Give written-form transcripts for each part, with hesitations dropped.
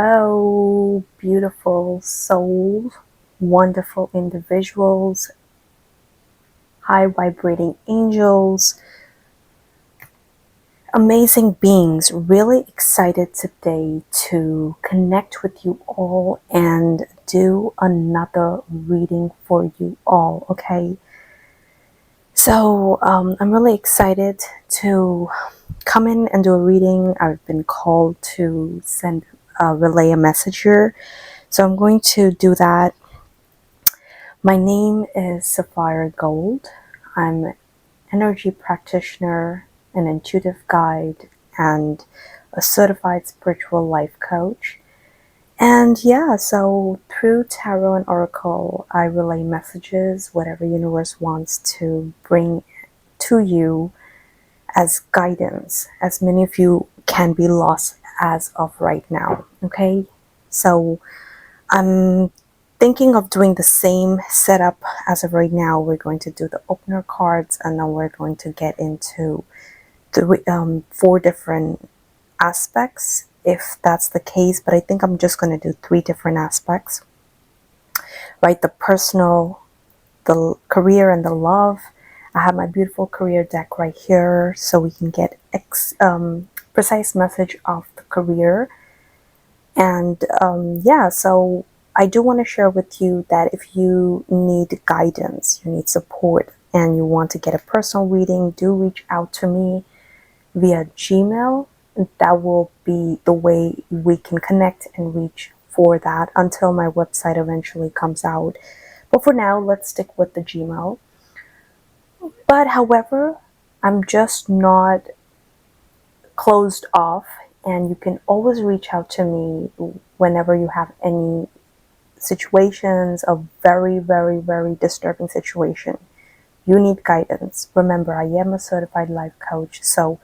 Hello, beautiful souls, wonderful individuals, high vibrating angels, amazing beings. Really excited today to connect with you all and do another reading for you all, okay? So, I'm really excited to come in and do a reading. I've been called to relay a message here. So I'm going to do that. My name is Sapphire Gold. I'm an energy practitioner, an intuitive guide, and a certified spiritual life coach. And yeah, so through tarot and oracle, I relay messages, whatever universe wants to bring to you as guidance, as many of you can be lost as of right now. Okay, so I'm thinking of doing the same setup as of right now. We're going to do the opener cards, and then we're going to get into the 4 different aspects, if that's the case. But I think I'm just going to do 3 different aspects, right? The personal, the career, and the love. I have my beautiful career deck right here, so we can get precise message of the career. And yeah, so I do want to share with you that if you need guidance, you need support, and you want to get a personal reading, do reach out to me via Gmail. That will be the way we can connect and reach for that until my website eventually comes out. But for now, let's stick with the Gmail. But however, I'm just not closed off, and you can always reach out to me whenever you have any situations, a very, very, very disturbing situation. You need guidance. Remember, I am a certified life coach, so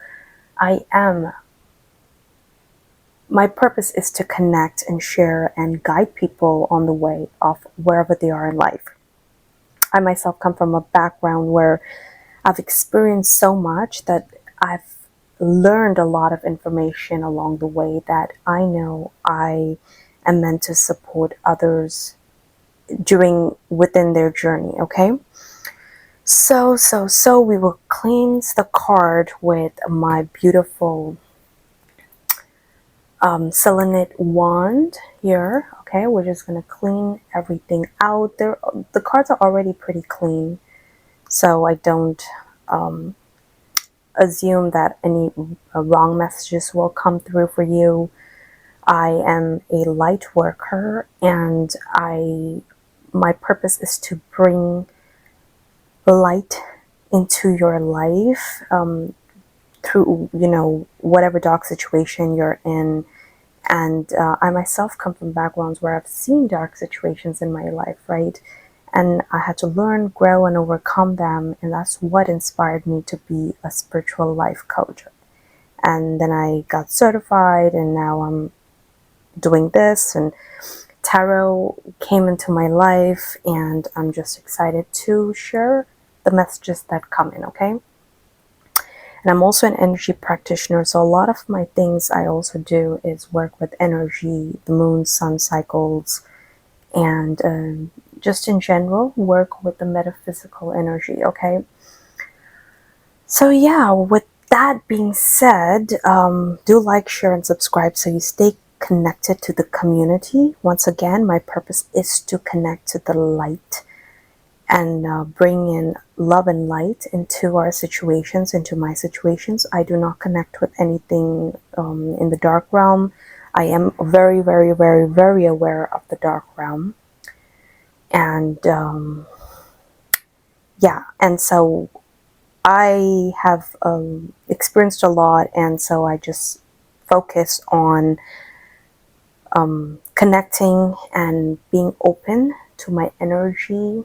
my purpose is to connect and share and guide people on the way of wherever they are in life. I myself come from a background where I've experienced so much that I've learned a lot of information along the way that I know I am meant to support others within their journey, okay? So we will cleanse the card with my beautiful selenite wand here. Okay, we're just going to clean everything out. The cards are already pretty clean, so I don't assume that any wrong messages will come through for you. I am a light worker, and my purpose is to bring light into your life through, whatever dark situation you're in. And I myself come from backgrounds where I've seen dark situations in my life, right? And I had to learn, grow, and overcome them. And that's what inspired me to be a spiritual life coach. And then I got certified, and now I'm doing this. And tarot came into my life, and I'm just excited to share the messages that come in, okay? And I'm also an energy practitioner, so a lot of my things I also do is work with energy, the moon, sun cycles, and just in general, work with the metaphysical energy, okay? So yeah, with that being said, do like, share, and subscribe so you stay connected to the community. Once again, my purpose is to connect to the light and bring in love and light into our situations, into my situations. I do not connect with anything in the dark realm. I am very, very, very, very aware of the dark realm. And yeah, and so I have experienced a lot, and so I just focus on connecting and being open to my energy,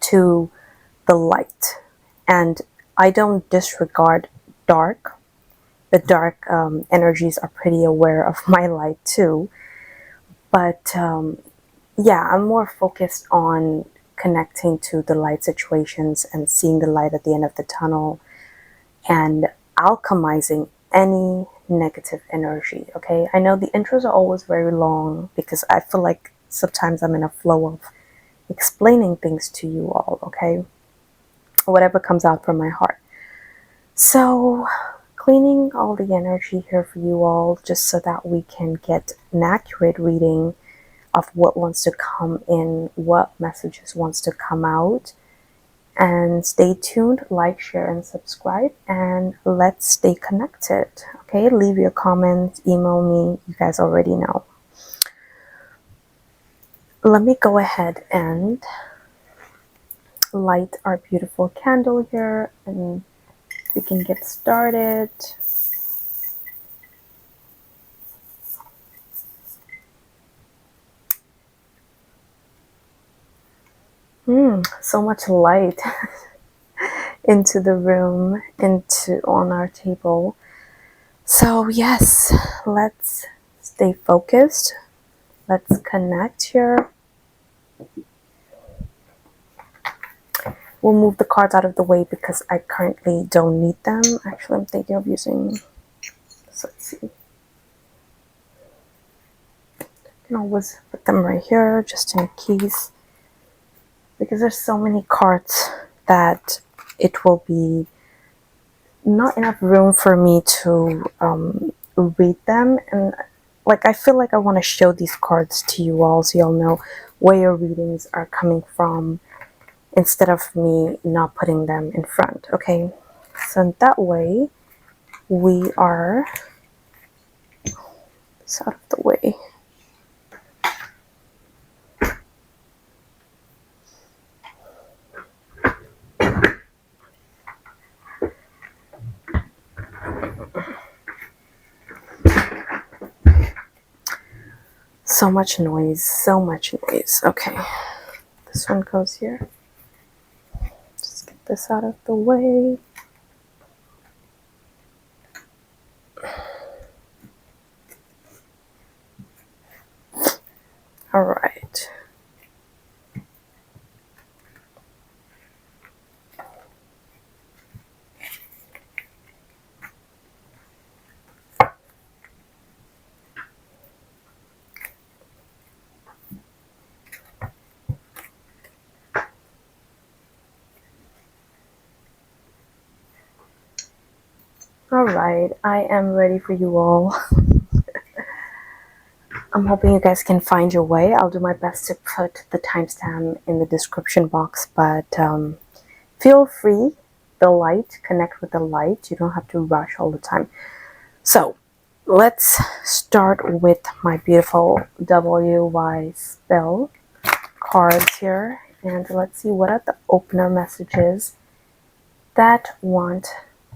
to the light. And I don't disregard dark. The dark energies are pretty aware of my light too. But yeah, I'm more focused on connecting to the light situations and seeing the light at the end of the tunnel and alchemizing any negative energy. Okay, I know the intros are always very long because I feel like sometimes I'm in a flow of explaining things to you all. Okay, whatever comes out from my heart. So cleaning all the energy here for you all, just so that we can get an accurate reading of what wants to come in, what messages wants to come out. And stay tuned, like, share, and subscribe, and let's stay connected. Okay, leave your comments, email me, you guys already know. Let me go ahead and light our beautiful candle here, and we can get started. So much light into the room, into on our table. So yes, let's stay focused. Let's connect here. We'll move the cards out of the way because I currently don't need them. Actually, I'm thinking of using this. Let's see. I can always put them right here just in case, because there's so many cards that it will be not enough room for me to read them. And like, I feel like I want to show these cards to you all so you'll know where your readings are coming from, instead of me not putting them in front. Okay, so that way we are out of the way. So much noise, so much noise. Okay, this one goes here. Just get this out of the way. All right. All right, I am ready for you all. I'm hoping you guys can find your way. I'll do my best to put the timestamp in the description box, but feel free. The light, connect with the light. You don't have to rush all the time. So let's start with my beautiful WY spell cards here, and let's see what are the opener messages that want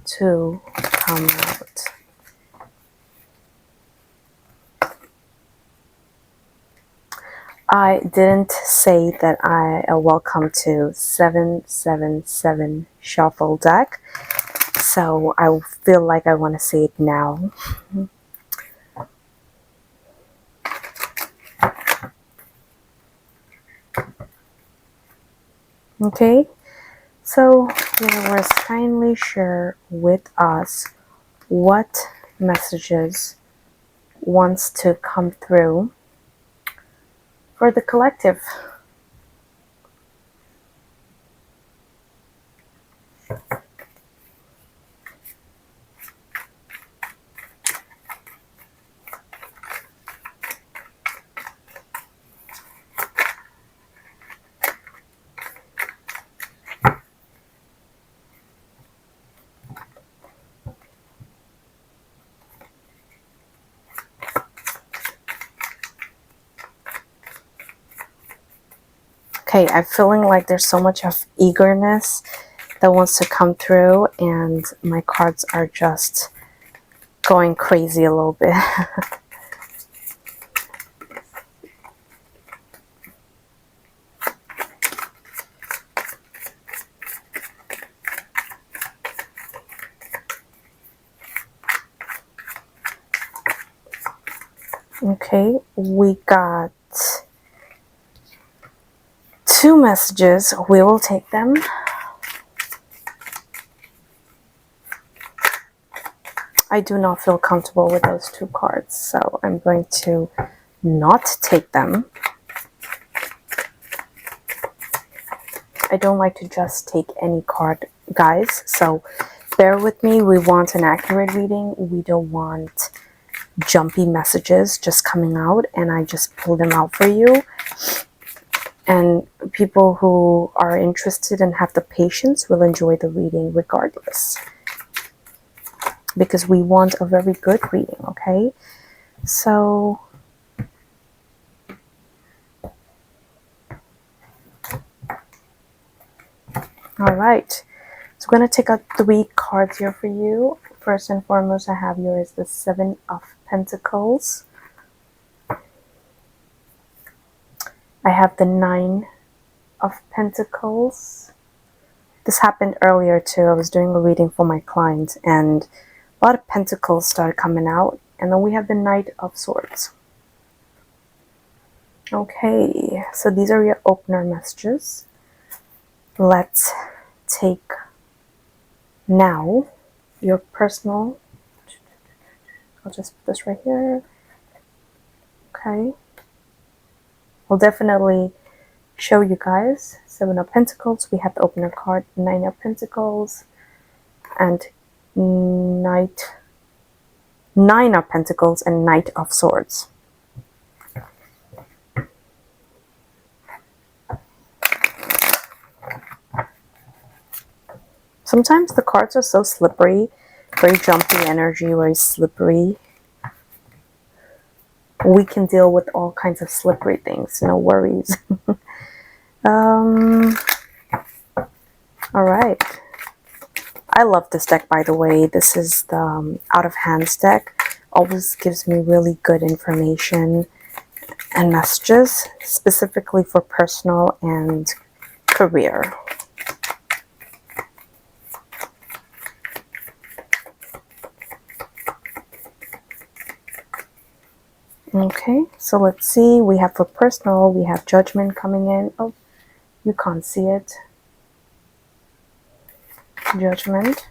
to come out. I didn't say that welcome to 777 shuffle deck, so I feel like I want to say it now. Okay, so viewers, kindly share with us what messages wants to come through for the collective. Okay, I'm feeling like there's so much of eagerness that wants to come through, and my cards are just going crazy a little bit. Okay, we got 2 messages. We will take them. I do not feel comfortable with those two cards, so I'm going to not take them. I don't like to just take any card, guys, so bear with me. We want an accurate reading. We don't want jumpy messages just coming out, and I just pull them out for you. And people who are interested and have the patience will enjoy the reading regardless, because we want a very good reading, okay? So all right, so I'm going to take out 3 cards here for you. First and foremost, I have here is the 7 of Pentacles. I have the 9 of Pentacles. This happened earlier too. I was doing a reading for my client and a lot of pentacles started coming out. And then we have the Knight of Swords. Okay, so these are your opener messages. Let's take now your personal. I'll just put this right here. Okay. We'll definitely show you guys 7 of Pentacles. We have the opener card, 9 of Pentacles, and 9 of Pentacles and Knight of Swords. Sometimes the cards are so slippery, very jumpy energy, very slippery. We can deal with all kinds of slippery things, no worries. All right. I love this deck, by the way. This is the Out of Hands deck. Always gives me really good information and messages, specifically for personal and career. Okay, so let's see. We have for personal, we have Judgment coming in. Oh, you can't see it. Judgment.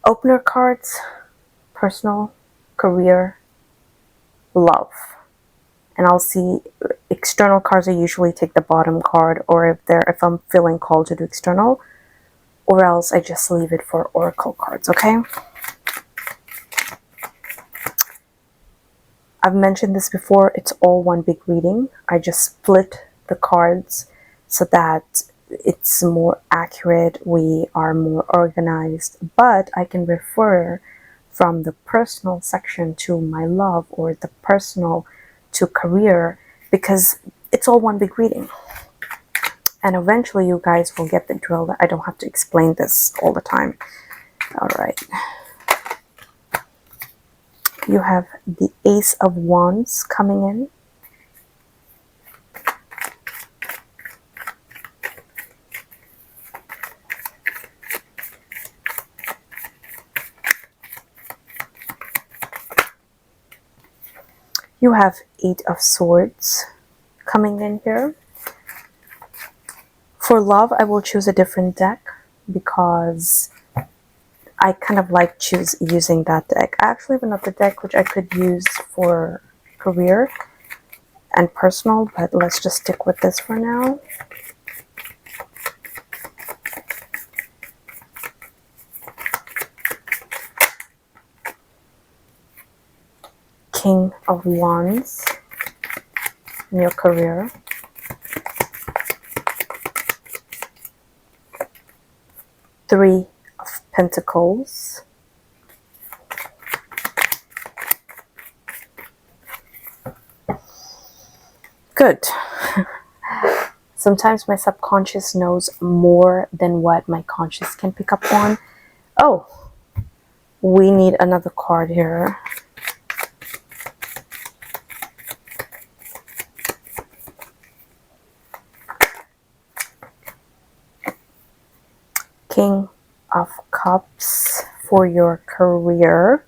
Opener cards, personal, career, love. And I'll see external cards. I usually take the bottom card, or if I'm feeling called to do external, or else I just leave it for oracle cards, okay? I've mentioned this before, it's all one big reading. I just split the cards so that it's more accurate, we are more organized, but I can refer from the personal section to my love, or the personal to career, because it's all one big reading. And eventually you guys will get the drill that I don't have to explain this all the time. All right. You have the Ace of Wands coming in. You have 8 of Swords coming in here. For love, I will choose a different deck because I kind of like using that deck. I actually have another deck which I could use for career and personal, but let's just stick with this for now. King of Wands in your career. Three of Pentacles. Good. Sometimes my subconscious knows more than what my conscious can pick up on. Oh, we need another card here. King of Cups for your career.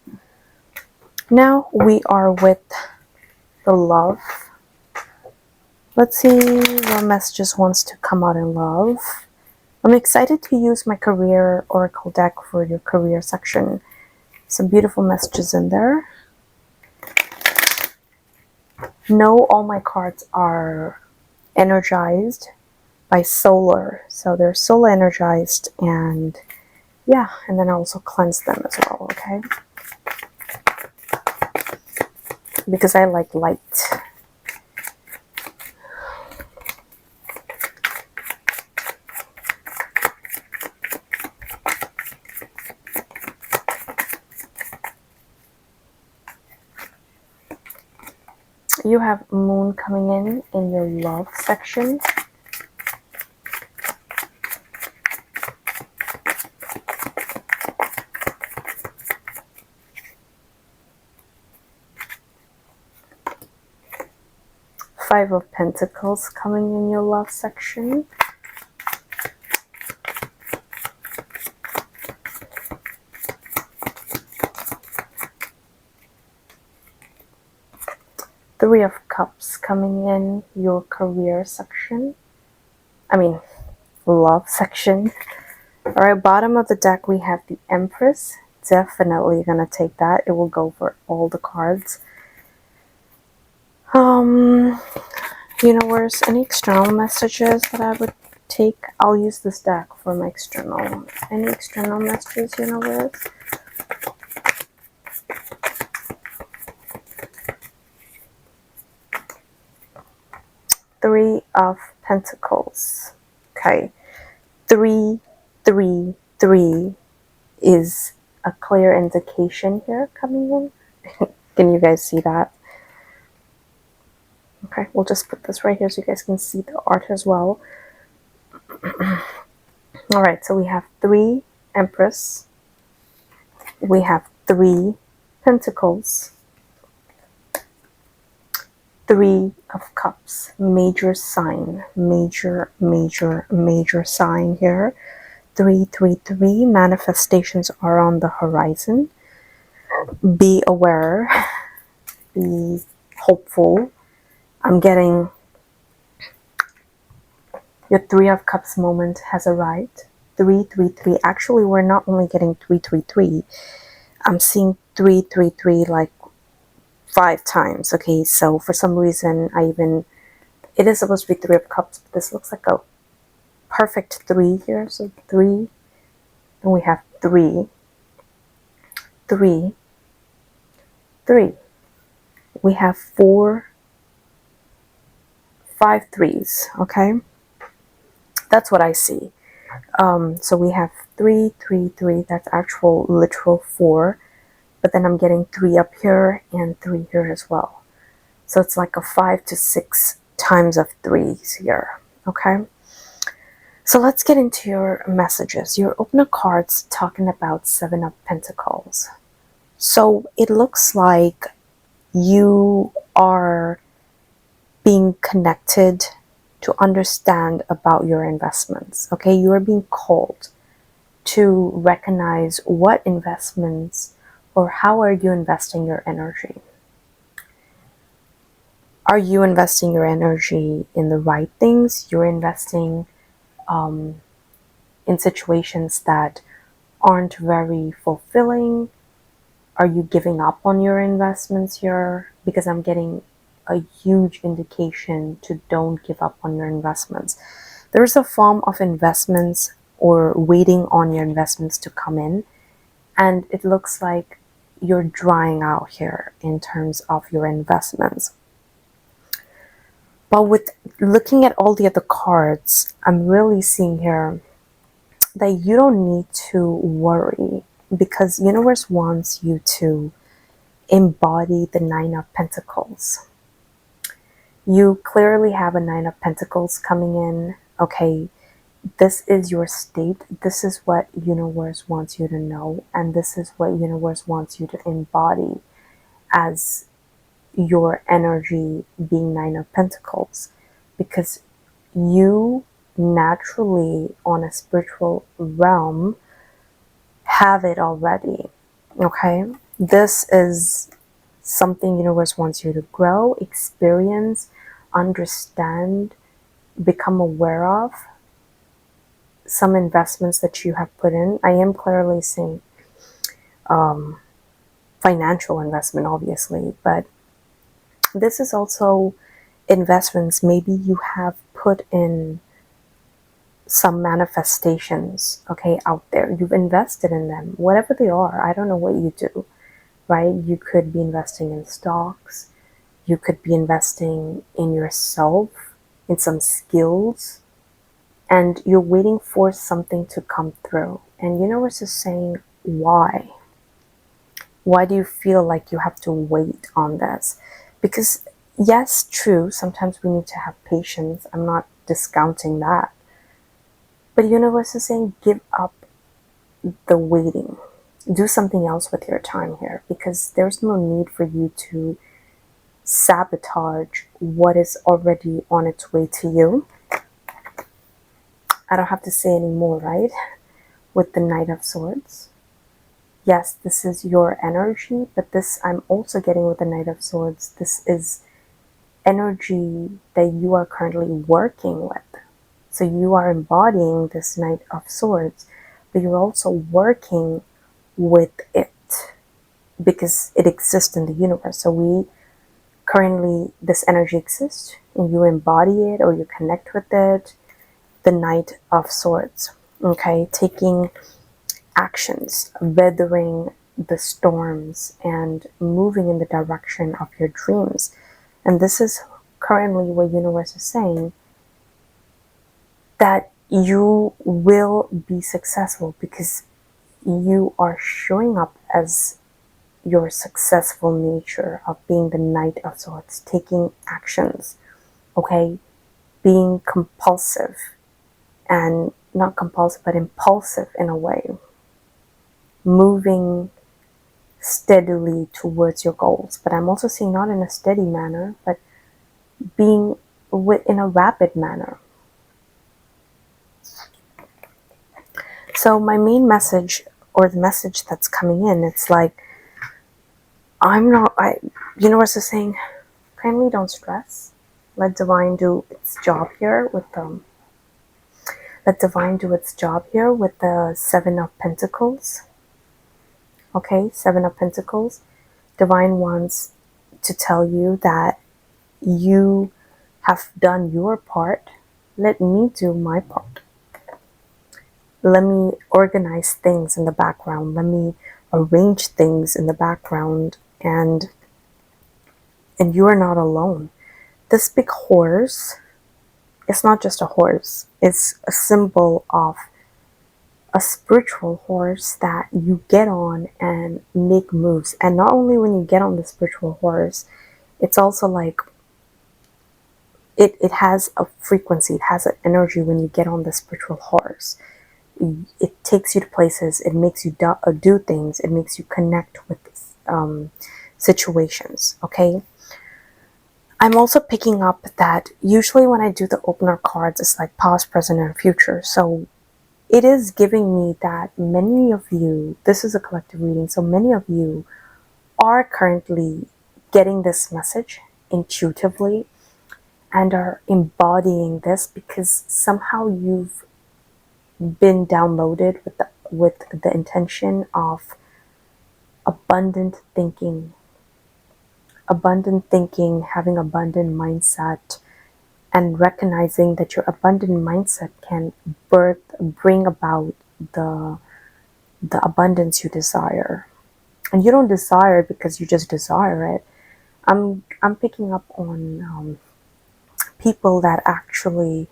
Now we are with the love. Let's see what messages wants to come out in love. I'm excited to use my career oracle deck for your career section. Some beautiful messages in there. No, all my cards are energized by solar. So they're solar energized, and yeah, and then I also cleanse them as well, okay? Because I like light. You have moon coming in your love section. Five of Pentacles coming in your love section. Three of Cups coming in your career section. I mean, love section. Alright, bottom of the deck we have the Empress. Definitely gonna take that. It will go for all the cards. Universe, any external messages that I would take? I'll use this deck for my external. Any external messages, universe? Three of Pentacles. Okay. 3, 3, 3 is a clear indication here coming in. Can you guys see that? Okay, we'll just put this right here so you guys can see the art as well. All right, so we have 3 Empress. We have 3 Pentacles. 3 of Cups. Major sign. Major sign here. 3, 3, 3. Manifestations are on the horizon. Be aware. Be hopeful. I'm getting your 3 of Cups moment has arrived. 3, 3, 3. Actually, we're not only getting 3, 3, 3. I'm seeing 3, 3, 3 like 5 times. Okay, so for some reason, it is supposed to be 3 of Cups, but this looks like a perfect 3 here. So 3, and we have 3, 3, 3. We have 4, 5 threes. Okay, that's what I see. So we have 3, 3, 3. That's actual literal 4. But then I'm getting 3 up here and 3 here as well. So it's like a 5 to 6 times of 3s here. Okay. So let's get into your messages. Your opener card's talking about 7 of Pentacles. So it looks like you are being connected to understand about your investments. Okay, you are being called to recognize what investments or how are you investing your energy. Are you investing your energy in the right things? You're investing in situations that aren't very fulfilling? Are you giving up on your investments here? Because I'm getting a huge indication to don't give up on your investments. There's a form of investments or waiting on your investments to come in, and it looks like you're drying out here in terms of your investments. But with looking at all the other cards, I'm really seeing here that you don't need to worry, because universe wants you to embody the 9 of Pentacles. You clearly have a 9 of Pentacles coming in. Okay, this is your state. This is what universe wants you to know, and this is what universe wants you to embody as your energy being 9 of Pentacles, because you naturally on a spiritual realm have it already. Okay, this is something universe wants you to grow, experience, understand, become aware of. some investments that you have put in. I am clearly seeing financial investment, obviously, but this is also investments. Maybe you have put in some manifestations, okay, out there. You've invested in them, whatever they are. I don't know what you do, right? You could be investing in stocks. You could be investing in yourself, in some skills, and you're waiting for something to come through. And universe is saying, why? Why do you feel like you have to wait on this? Because yes, true, sometimes we need to have patience. I'm not discounting that. But universe is saying, give up the waiting. Do something else with your time here, because there's no need for you to sabotage what is already on its way to you. I don't have to say any more, right? With the Knight of Swords. Yes, this is your energy, but this I'm also getting with the Knight of Swords. This is energy that you are currently working with. So you are embodying this Knight of Swords, but you're also working with it because it exists in the universe. So we currently, this energy exists and you embody it or you connect with it. The Knight of Swords, okay, taking actions, weathering the storms and moving in the direction of your dreams. And this is currently what universe is saying, that you will be successful because you are showing up as your successful nature of being the Knight of Swords, taking actions, okay, being compulsive, and not compulsive but impulsive in a way, moving steadily towards your goals. But I'm also seeing not in a steady manner, but being in a rapid manner. So my main message, or the message that's coming in, it's like, universe is saying, kindly don't stress. Let divine do its job here with let divine do its job here with the Seven of Pentacles. Okay, Seven of Pentacles. Divine wants to tell you that you have done your part. Let me do my part. Let me organize things in the background. Let me arrange things in the background, and you are not alone. This big horse, it's not just a horse. It's a symbol of a spiritual horse that you get on and make moves. And not only when you get on the spiritual horse, it's also like it has a frequency, it has an energy when you get on the spiritual horse. It takes you to places, it makes you do things, it makes you connect with situations, okay? I'm also picking up that usually when I do the opener cards, it's like past, present, and future. So it is giving me that many of you, this is a collective reading, so many of you are currently getting this message intuitively and are embodying this because somehow you've been downloaded with the intention of abundant thinking, having abundant mindset, and recognizing that your abundant mindset can bring about the abundance you desire. And you don't desire it because you just desire it. I'm picking up on people that actually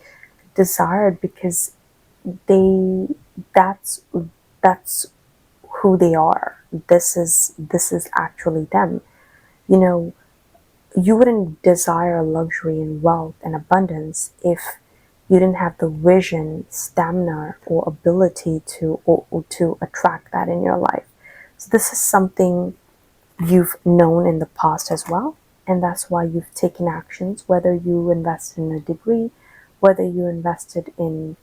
desire it because they that's who they are. This is actually them. You know, you wouldn't desire luxury and wealth and abundance if you didn't have the vision, stamina, or ability or to attract that in your life. So this is something you've known in the past as well, and that's why you've taken actions, whether you invested in a degree, whether you invested in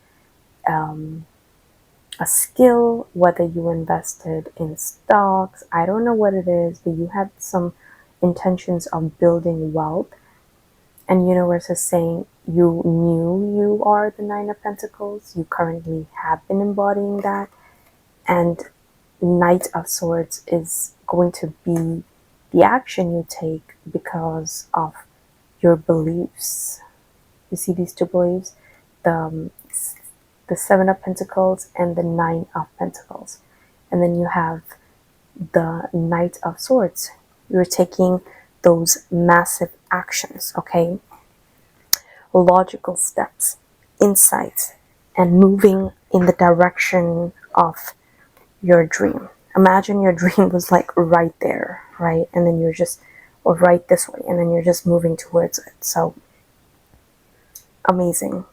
a skill, whether you invested in stocks. I don't know what it is, but you had some intentions of building wealth, and universe is saying you knew you are the Nine of Pentacles. You currently have been embodying that. And Knight of Swords is going to be the action you take because of your beliefs. You see these two beliefs? The, the Seven of Pentacles and the Nine of Pentacles. And then you have the Knight of Swords. You're taking those massive actions, okay? Logical steps, insights, and moving in the direction of your dream. Imagine your dream was like right there, right? And then you're just, or right this way, and then you're just moving towards it. So amazing.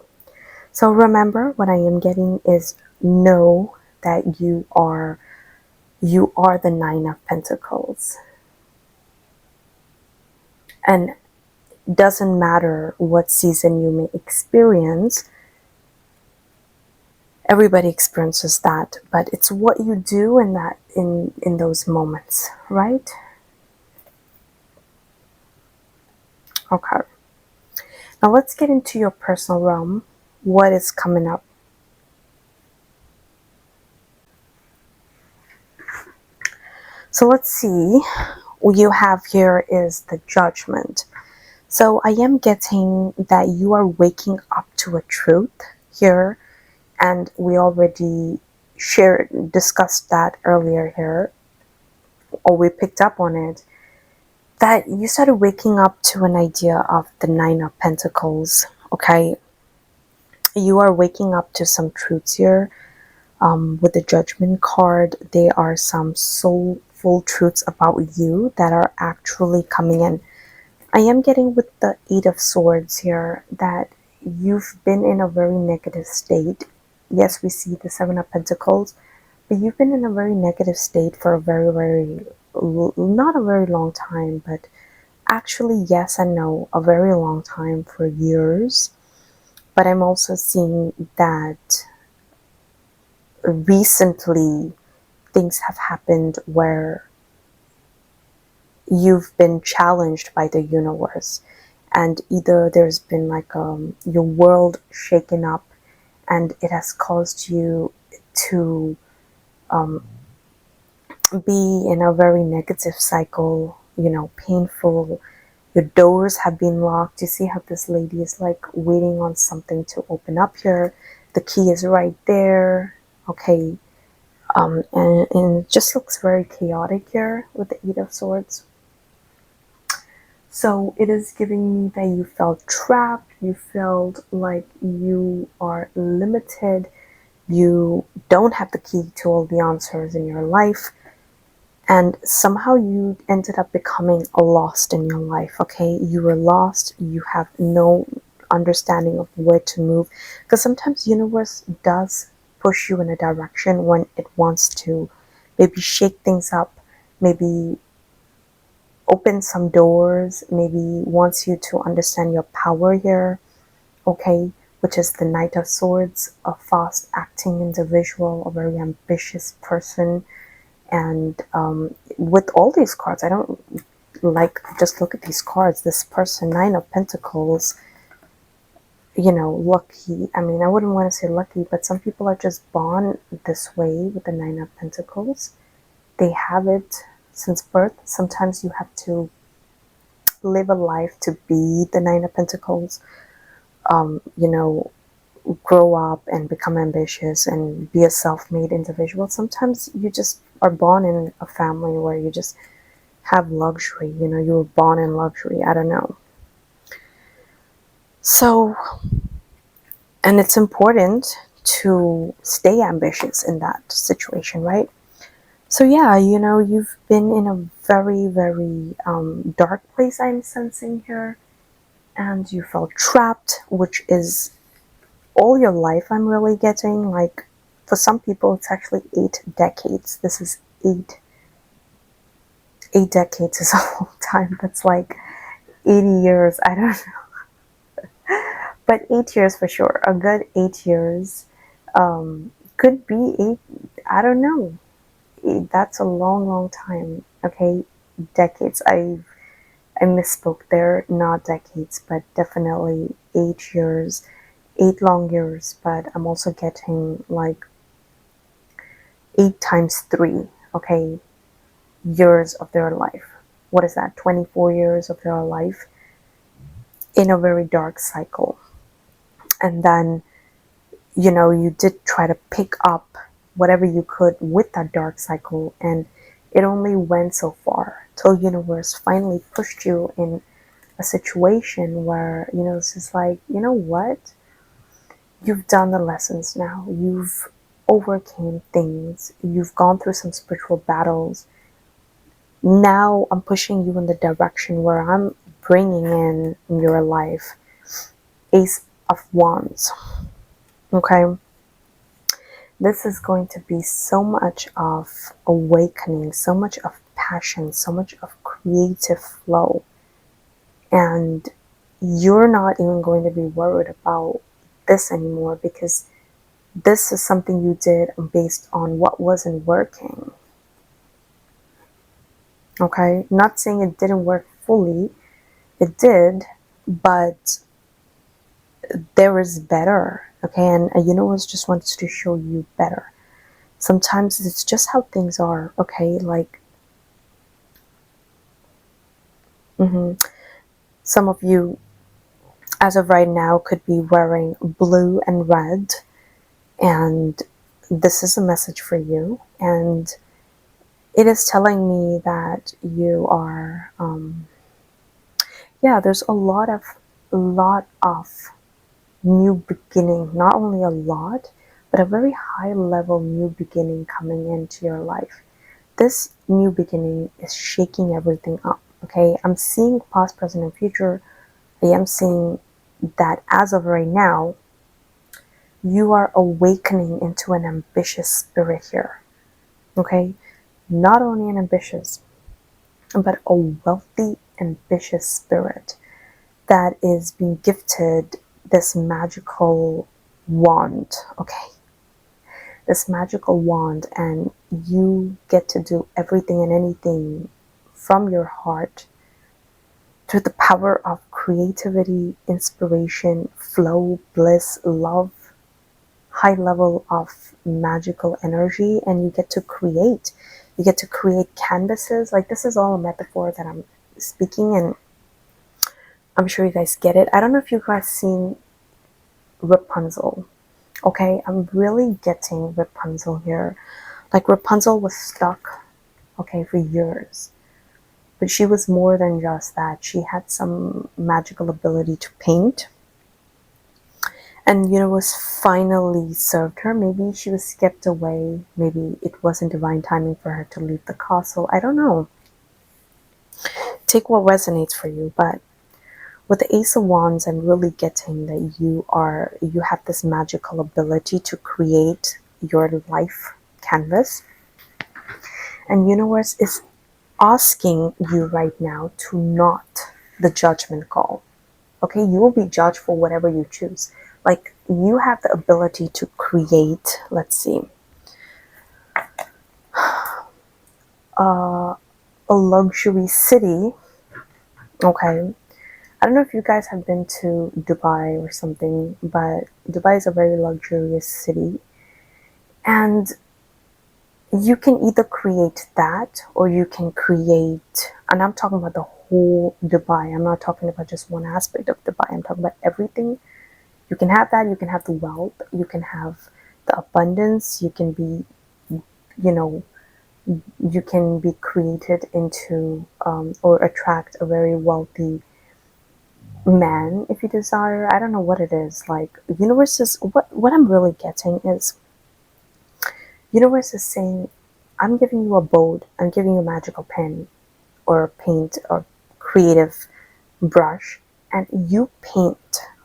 So remember, what I am getting is know that you are the Nine of Pentacles. And doesn't matter what season you may experience, everybody experiences that, but it's what you do in that in those moments, right? Okay. Now let's get into your personal realm. What is coming up? So let's see. What you have here is the Judgment. So I am getting that you are waking up to a truth here, and we already discussed that earlier here, or we picked up on it, that you started waking up to an idea of the Nine of Pentacles, okay? You are waking up to some truths here. With the Judgment card, there are some soulful truths about you that are actually coming in. I am getting with the Eight of Swords here that you've been in a very negative state. Yes, we see the Seven of Pentacles, but you've been in a very negative state for a not a very long time, but actually, yes and no, a very long time, for years. But I'm also seeing that recently things have happened where you've been challenged by the universe, and either there's been like your world shaken up, and it has caused you to be in a very negative cycle, painful. Your doors have been locked. You see how this lady is like waiting on something to open up here. The key is right there. Okay. And it just looks very chaotic here with the Eight of Swords. So it is giving me that you felt trapped. You felt like you are limited. You don't have the key to all the answers in your life. And somehow you ended up becoming lost in your life, okay? You were lost. You have no understanding of where to move. Because sometimes the universe does push you in a direction when it wants to maybe shake things up, maybe open some doors, maybe wants you to understand your power here, okay? Which is the Knight of Swords, a fast-acting individual, a very ambitious person. And with all these cards, I don't like, just look at these cards. This person, Nine of Pentacles, lucky. I mean, I wouldn't want to say lucky, but some people are just born this way with the Nine of Pentacles. They have it since birth. Sometimes you have to live a life to be the Nine of Pentacles. Grow up and become ambitious and be a self-made individual. Sometimes you just are born in a family where you just have luxury. You were born in luxury. I don't know. So, and it's important to stay ambitious in that situation, right? So yeah, you've been in a very, very dark place, I'm sensing here, and you felt trapped, which is all your life. I'm really getting, like, for some people it's actually 8 decades. This is 8 decades is a long time. That's like 80 years. I don't know, but 8 years for sure. A good 8 years. Could be 8. I don't know. That's a long, long time. Okay, decades. I misspoke there. Not decades, but definitely 8 years, 8 long years, but I'm also getting like 8 times 3, okay, years of their life. What is that? 24 years of their life in a very dark cycle. And then, you did try to pick up whatever you could with that dark cycle, and it only went so far till universe finally pushed you in a situation where, it's just like, what? You've done the lessons now. You've overcame things. You've gone through some spiritual battles. Now I'm pushing you in the direction where I'm bringing in your life Ace of Wands. Okay? This is going to be so much of awakening, so much of passion, so much of creative flow. And you're not even going to be worried about this anymore, because this is something you did based on what wasn't working. Okay? Not saying it didn't work fully. It did, but there is better. Okay? And the universe just wants to show you better. Sometimes it's just how things are. Okay? Like, some of you, as of right now, could be wearing blue and red, and this is a message for you. And it is telling me that you are, there's a lot of new beginning. Not only a lot, but a very high level new beginning coming into your life. This new beginning is shaking everything up. Okay, I'm seeing past, present, and future. I am seeing that as of right now, you are awakening into an ambitious spirit here. Okay, not only an ambitious, but a wealthy, ambitious spirit that is being gifted this magical wand. Okay, this magical wand, and you get to do everything and anything from your heart through the power of creativity, inspiration, flow, bliss, love, high level of magical energy. And you get to create. You get to create canvases. Like, this is all a metaphor that I'm speaking, and I'm sure you guys get it. I don't know if you guys seen Rapunzel. Okay, I'm really getting Rapunzel here. Like, Rapunzel was stuck, okay, for years. But she was more than just that. She had some magical ability to paint. And was finally served her. Maybe she was kept away. Maybe it wasn't divine timing for her to leave the castle. I don't know. Take what resonates for you. But with the Ace of Wands, I'm really getting that you have this magical ability to create your life canvas. And universe is asking you right now to not the judgment call. Okay, you will be judged for whatever you choose. Like, you have the ability to create, let's see, a luxury city. Okay, I don't know if you guys have been to Dubai or something, but Dubai is a very luxurious city. And you can either create that, or you can create, and I'm talking about the whole Dubai. I'm not talking about just one aspect of Dubai. I'm talking about everything. You can have that. You can have the wealth. You can have the abundance. You can be, you can be created into, or attract a very wealthy man if you desire. I don't know what it is. Like, universe is, what I'm really getting is, universe is saying, I'm giving you a boat, I'm giving you a magical pen or paint or creative brush, and you paint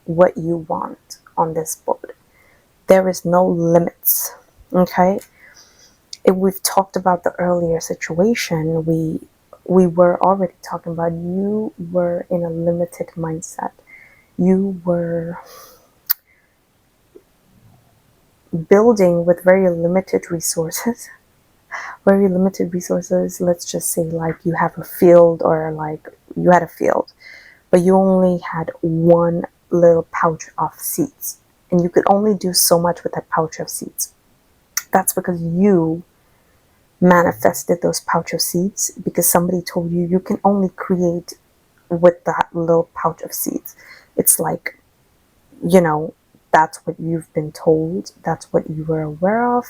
what you want on this board. There is no limits. Okay? If we've talked about the earlier situation, we were already talking about, you were in a limited mindset. You were building with very limited resources. Very limited resources. Let's just say, like, you have a field, or like you had a field, but you only had one little pouch of seeds, and you could only do so much with that pouch of seeds. That's because you manifested those pouch of seeds, because somebody told you you can only create with that little pouch of seeds. It's like, you know, that's what you've been told, that's what you were aware of,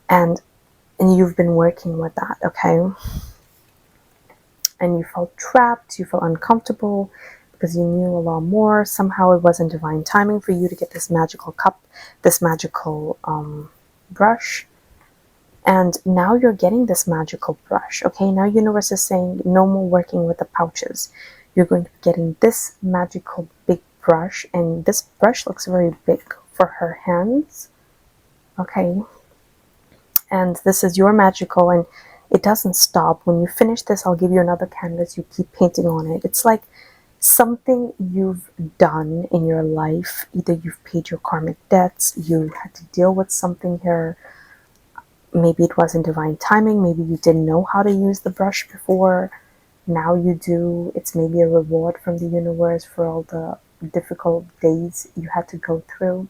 and you've been working with that, okay? And you felt trapped, you felt uncomfortable because you knew a lot more. Somehow it wasn't divine timing for you to get this magical cup, this magical brush. And now you're getting this magical brush, okay? Now universe is saying no more working with the pouches. You're going to be getting this magical big brush, and this brush looks very big for her hands, okay? And this is your magical, and it doesn't stop. When you finish this, I'll give you another canvas. You keep painting on it. It's like something you've done in your life. Either you've paid your karmic debts, you had to deal with something here. Maybe it wasn't divine timing. Maybe you didn't know how to use the brush before. Now you do. It's maybe a reward from the universe for all the difficult days you had to go through.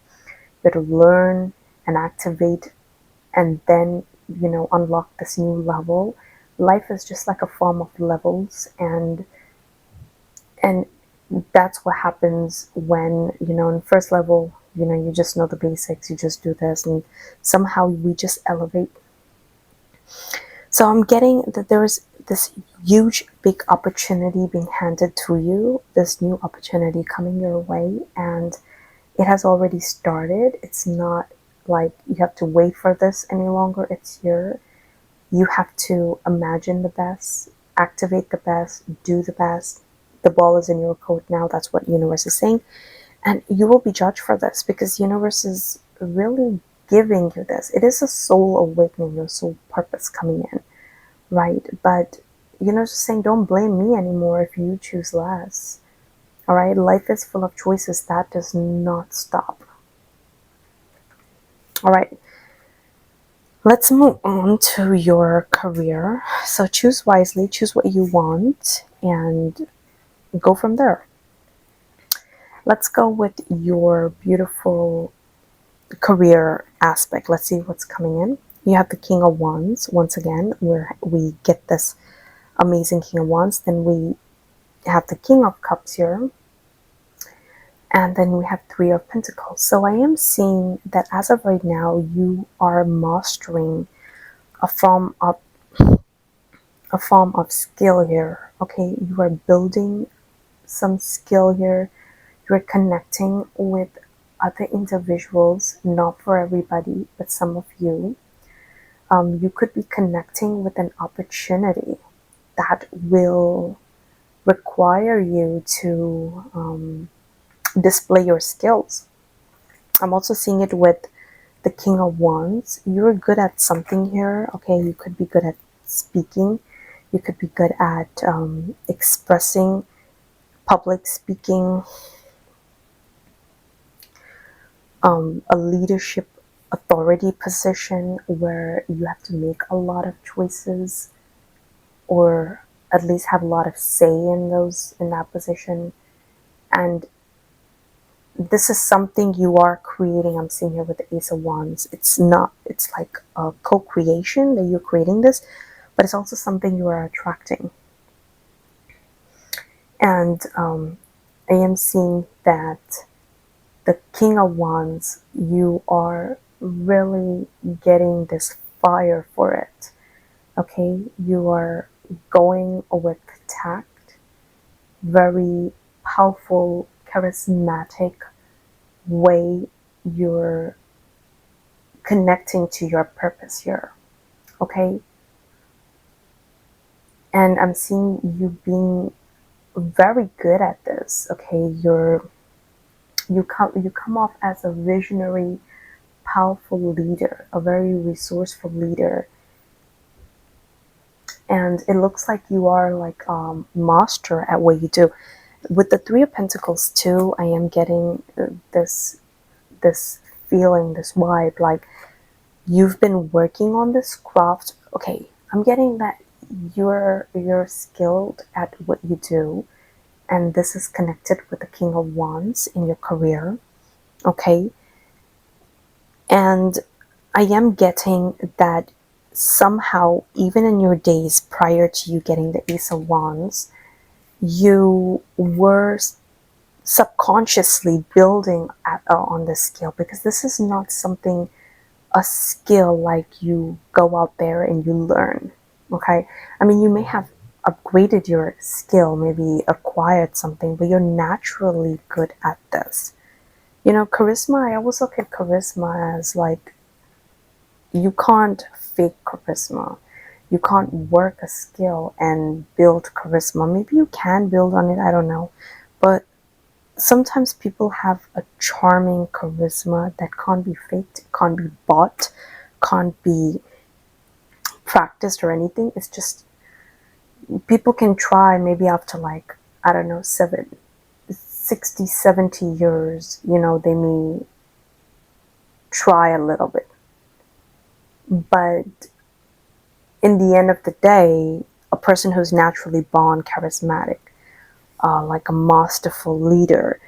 You had to learn and activate, and then, you know, unlock this new level. Life is just like a form of levels, and that's what happens when, you know, in first level, you know, you just know the basics, you just do this, and somehow we just elevate. So I'm getting that there is this huge big opportunity being handed to you, this new opportunity coming your way, and it has already started. It's not like you have to wait for this any longer. It's here. You have to imagine the best, activate the best, do the best. The ball is in your court now. That's what universe is saying. And you will be judged for this, because universe is really giving you this. It is a soul awakening, your soul purpose coming in, right? But universe is saying, don't blame me anymore if you choose less. All right, life is full of choices. That does not stop. All right, let's move on to your career. So choose wisely, choose what you want, and go from there. Let's go with your beautiful career aspect. Let's see what's coming in. You have the King of Wands once again, where we get this amazing King of Wands. Then we have the King of Cups here, and then we have Three of Pentacles. So I am seeing that as of right now, you are mastering a form of skill here. Okay, you are building some skill here. You're connecting with other individuals, not for everybody, but some of you. You could be connecting with an opportunity that will require you to display your skills. I'm also seeing it with the King of Wands. You're good at something here. Okay, you could be good at speaking. You could be good at expressing, public speaking, a leadership authority position where you have to make a lot of choices, or at least have a lot of say in that position. And this is something you are creating. I'm seeing here with the Ace of Wands. It's like a co-creation that you're creating this, but it's also something you are attracting. And I am seeing that the King of Wands, you are really getting this fire for it. Okay, you are going with tact, very powerful, charismatic way you're connecting to your purpose here. Okay, and I'm seeing you being very good at this. Okay, you come off as a visionary, powerful leader, a very resourceful leader, and it looks like you are like master at what you do. With the Three of Pentacles too, I am getting this feeling, this vibe, like you've been working on this craft. Okay, I'm getting that you're skilled at what you do, and this is connected with the King of Wands in your career. Okay, and I am getting that somehow, even in your days prior to you getting the Ace of Wands, you were subconsciously building on this skill, because this is not something, a skill like you go out there and you learn. Okay, I mean, you may have upgraded your skill, maybe acquired something, but you're naturally good at this. You know, charisma, I always look at charisma as like, you can't fake charisma. You can't work a skill and build charisma. Maybe you can build on it, I don't know. But sometimes people have a charming charisma that can't be faked, can't be bought, can't be practiced or anything. It's just, people can try maybe after like, I don't know, 60, 70 years, you know, they may try a little bit. But in the end of the day, a person who's naturally born charismatic, like a masterful leader,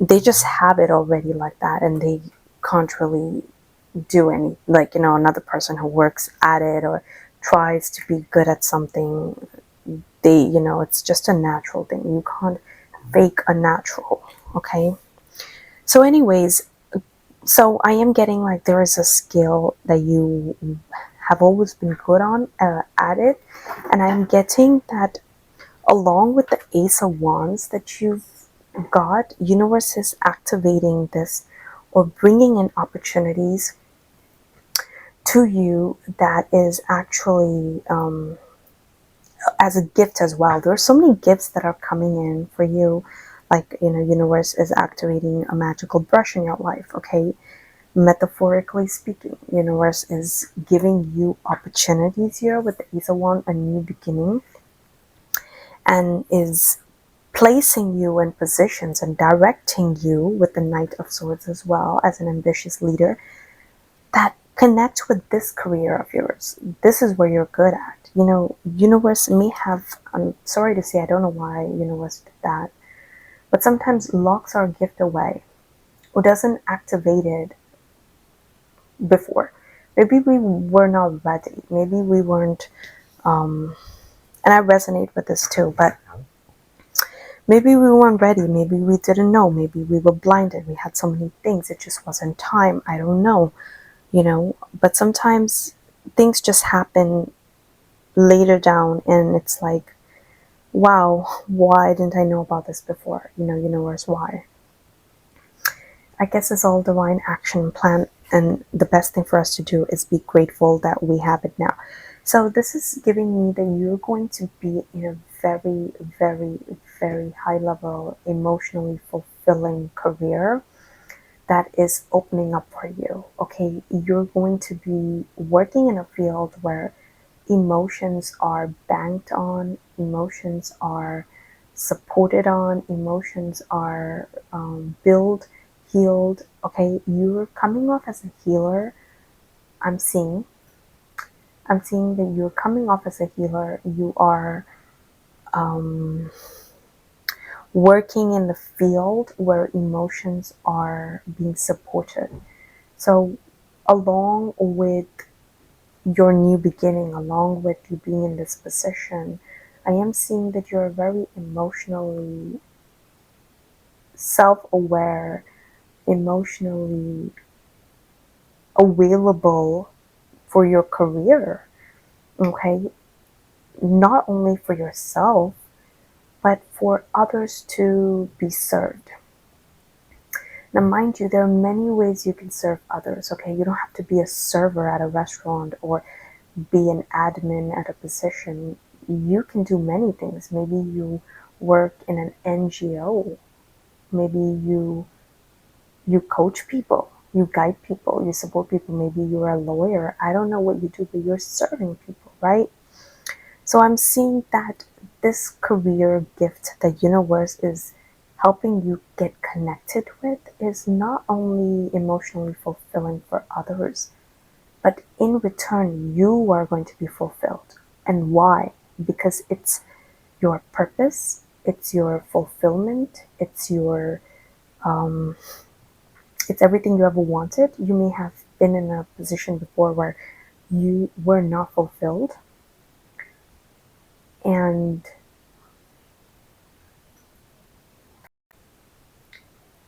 they just have it already like that, and they can't really do any, like, you know, another person who works at it or tries to be good at something, they, you know, it's just a natural thing. You can't fake a natural. Okay, so anyways, so I am getting like there is a skill that you have always been good on, at it, and I'm getting that along with the Ace of Wands that you've got, universe is activating this or bringing in opportunities to you that is actually, as a gift as well. There are so many gifts that are coming in for you, like, you know, universe is activating a magical brush in your life. Okay, metaphorically speaking, universe is giving you opportunities here with the Ace of Wands, a new beginning, and is placing you in positions and directing you with the Knight of Swords as well as an ambitious leader that connect with this career of yours. This is where you're good at. You know, universe may have, I'm sorry to say, I don't know why universe did that, but sometimes locks our gift away or doesn't activate it before. Maybe we were not ready. Maybe we weren't, and I resonate with this too, but maybe we weren't ready. Maybe we didn't know. Maybe we were blinded. We had so many things. It just wasn't time. I don't know, you know. But sometimes things just happen later down, and it's like, wow, why didn't I know about this before? You know, universe, why? I guess it's all divine action plan, and the best thing for us to do is be grateful that we have it now. So this is giving me that you're going to be in a very, very, very high level, emotionally fulfilling career that is opening up for you. Okay, you're going to be working in a field where emotions are banked on, emotions are supported on, emotions are, built, healed. Okay, you're coming off as a healer. I'm seeing. I'm seeing that you're coming off as a healer. You are, working in the field where emotions are being supported. So, along with your new beginning, along with you being in this position, I am seeing that you're very emotionally self aware, emotionally available for your career. Okay, not only for yourself, but for others to be served. Now, mind you, there are many ways you can serve others. Okay, you don't have to be a server at a restaurant or be an admin at a position. You can do many things. Maybe you work in an NGO. Maybe you coach people, you guide people, you support people. Maybe you're a lawyer. I don't know what you do, but you're serving people, right? So I'm seeing that this career gift that universe is helping you get connected with is not only emotionally fulfilling for others, but in return, you are going to be fulfilled. And why? Because it's your purpose, it's your fulfillment, um, it's everything you ever wanted. You may have been in a position before where you were not fulfilled, and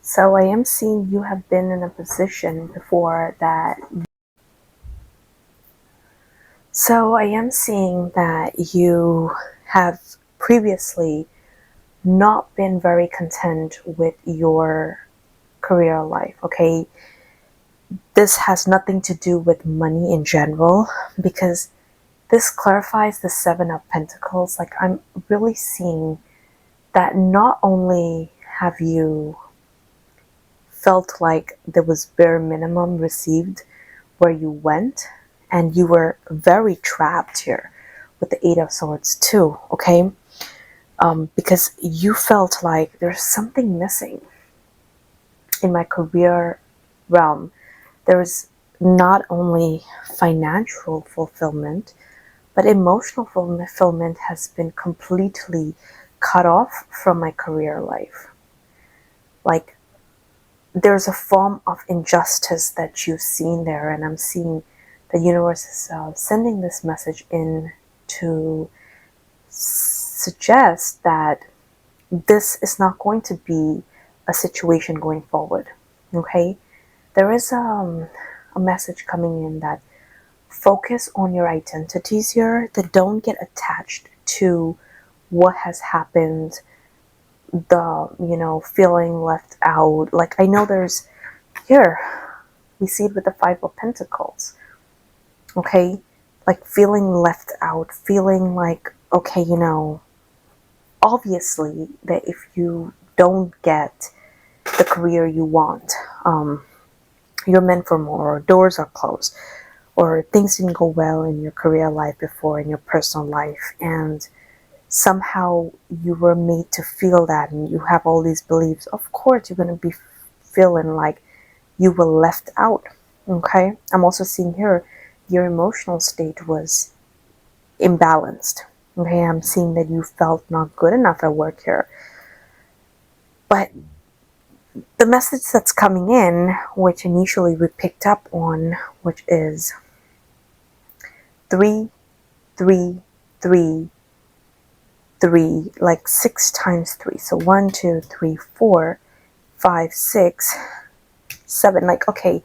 so I am seeing you have been in a position before that. So I am seeing that you have previously not been very content with your career life, okay? This has nothing to do with money in general, because this clarifies the Seven of Pentacles. Like, I'm really seeing that not only have you felt like there was bare minimum received where you went, and you were very trapped here with the Eight of Swords too, okay? Because you felt like there's something missing in my career realm. There's not only financial fulfillment, but emotional fulfillment has been completely cut off from my career life. Like, there's a form of injustice that you've seen there, and I'm seeing the universe is sending this message in to suggest that this is not going to be a situation going forward. Okay, there is a message coming in that focus on your identities here, that don't get attached to what has happened, the feeling left out. Like, I know there's here we see it with the Five of Pentacles, okay? Like, feeling left out, feeling like, okay, obviously that if you don't get the career you want, you're meant for more, or doors are closed, or things didn't go well in your career life before, in your personal life, and somehow you were made to feel that, and you have all these beliefs. Of course you're going to be feeling like you were left out. Okay, I'm also seeing here your emotional state was imbalanced. Okay, I'm seeing that you felt not good enough at work here. But the message that's coming in, which initially we picked up on, which is 3 3 3, like 6 times 3. So 1 2 3 4 5 6 7. Like, okay,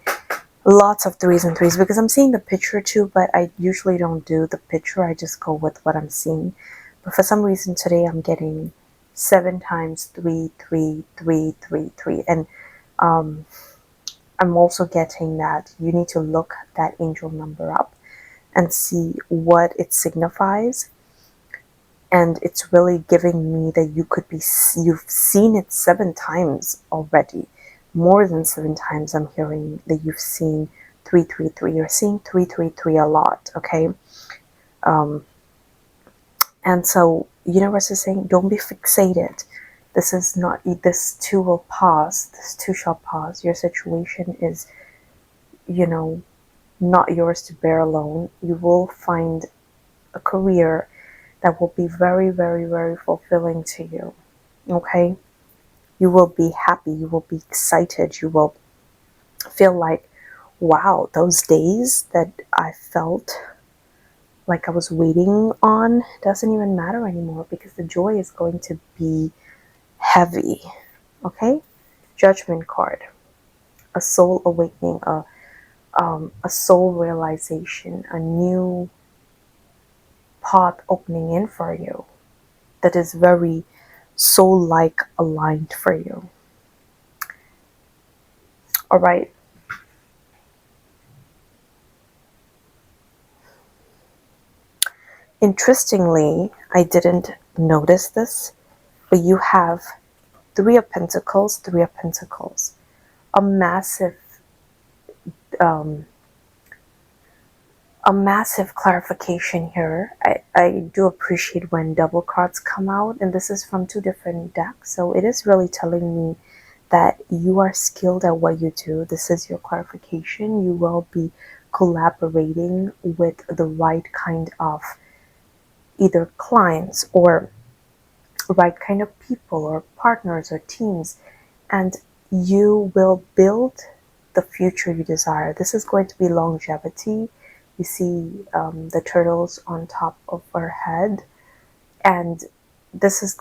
lots of threes and threes, because I'm seeing the picture too, but I usually don't do the picture. I just go with what I'm seeing. But for some reason today I'm getting 7 times 3 3 3 3 3. And I'm also getting that you need to look that angel number up and see what it signifies. And it's really giving me that you've seen it 7 times already. More than 7 times I'm hearing that you've seen 333. You're seeing 333 a lot, okay? And so universe is saying, don't be fixated. This too will pass. This too shall pass. Your situation is, not yours to bear alone. You will find a career that will be very, very, very fulfilling to you. Okay? You will be happy. You will be excited. You will feel like, wow, those days that I felt like I was waiting on doesn't even matter anymore, because the joy is going to be heavy. Okay? Judgment card. A soul awakening, a soul realization, a new path opening in for you that is very soul-like aligned for you. All right. Interestingly, I didn't notice this, but you have Three of Pentacles, Three of Pentacles. A massive um, a massive clarification here. I do appreciate when double cards come out, and this is from 2 different decks, so it is really telling me that you are skilled at what you do. This is your clarification. You will be collaborating with the right kind of either clients or right kind of people or partners or teams, and you will build the future you desire. This is going to be longevity. You see the turtles on top of her head, and this is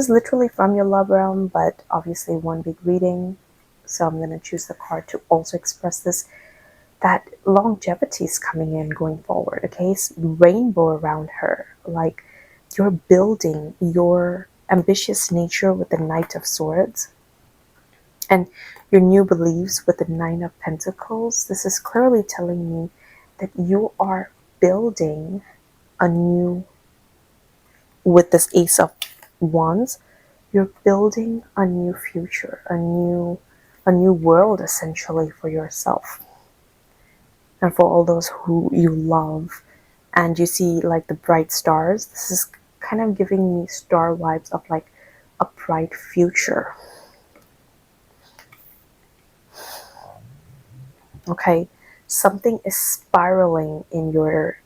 literally from your love realm, but obviously one big reading. So I'm going to choose the card to also express this, that longevity is coming in going forward. Okay, it's rainbow around her, like you're building your ambitious nature with the Knight of Swords and your new beliefs with the Nine of Pentacles. This is clearly telling me that you are building a new, with this Ace of Wands, you're building a new future, a new world essentially for yourself and for all those who you love. And you see like the bright stars. This is kind of giving me star vibes of like a bright future. Okay, something is spiraling in your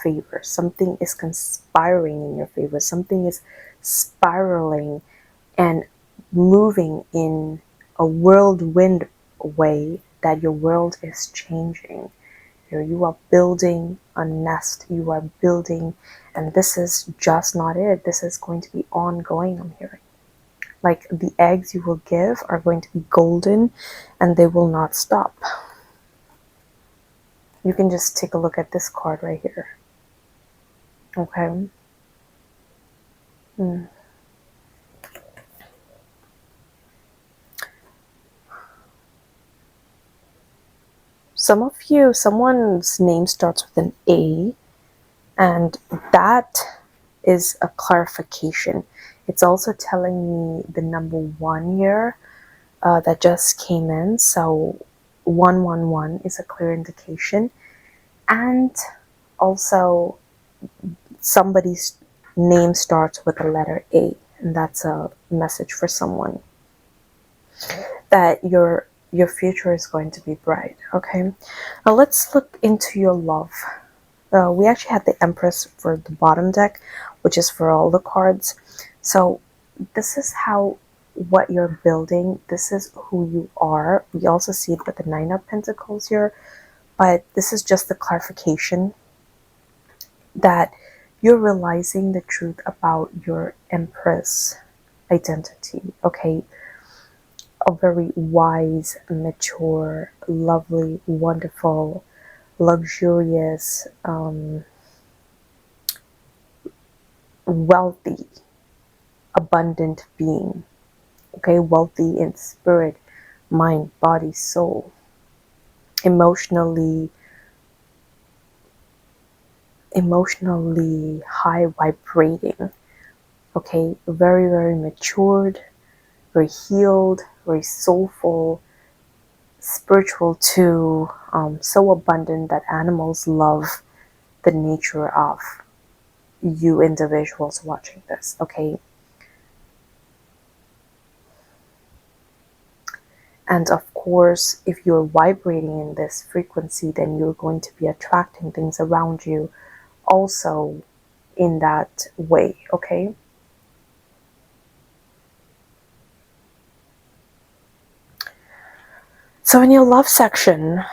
favor. Something is conspiring in your favor. Something is spiraling and moving in a whirlwind way that your world is changing. You are building a nest. You are building, and this is just not it. This is going to be ongoing, I'm hearing. Like the eggs you will give are going to be golden and they will not stop. You can just take a look at this card right here. Okay. Some of you, someone's name starts with an A, and that is a clarification. It's also telling me the number 1 here that just came in. So 111 is a clear indication. And also somebody's name starts with the letter A, and that's a message for someone that your future is going to be bright. Okay, now let's look into your love. We actually had the Empress for the bottom deck, which is for all the cards. So this is how, what you're building, this is who you are. We also see it with the Nine of Pentacles here, but this is just the clarification that you're realizing the truth about your Empress identity. Okay, a very wise, mature, lovely, wonderful, luxurious, wealthy, abundant being. Okay, wealthy in spirit, mind, body, soul, emotionally high vibrating. Okay, very, very matured, very healed, very soulful, spiritual too, so abundant that animals love the nature of you individuals watching this. Okay, and of course, if you're vibrating in this frequency, then you're going to be attracting things around you also in that way. Okay, so in your love section,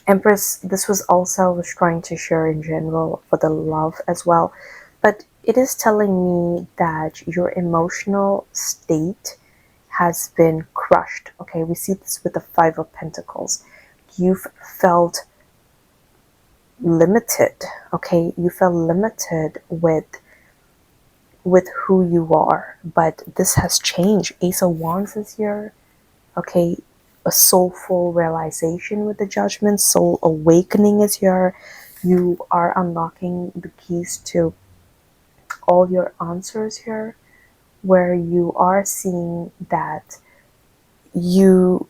Empress, this was also, I was trying to share in general for the love as well, but it is telling me that your emotional state has been crushed. Okay, we see this with the Five of Pentacles. You've felt limited. Okay, you felt limited with who you are, but this has changed. Ace of Wands is here. Okay, a soulful realization with the Judgment, soul awakening is here. You are unlocking the keys to all your answers here, where you are seeing that your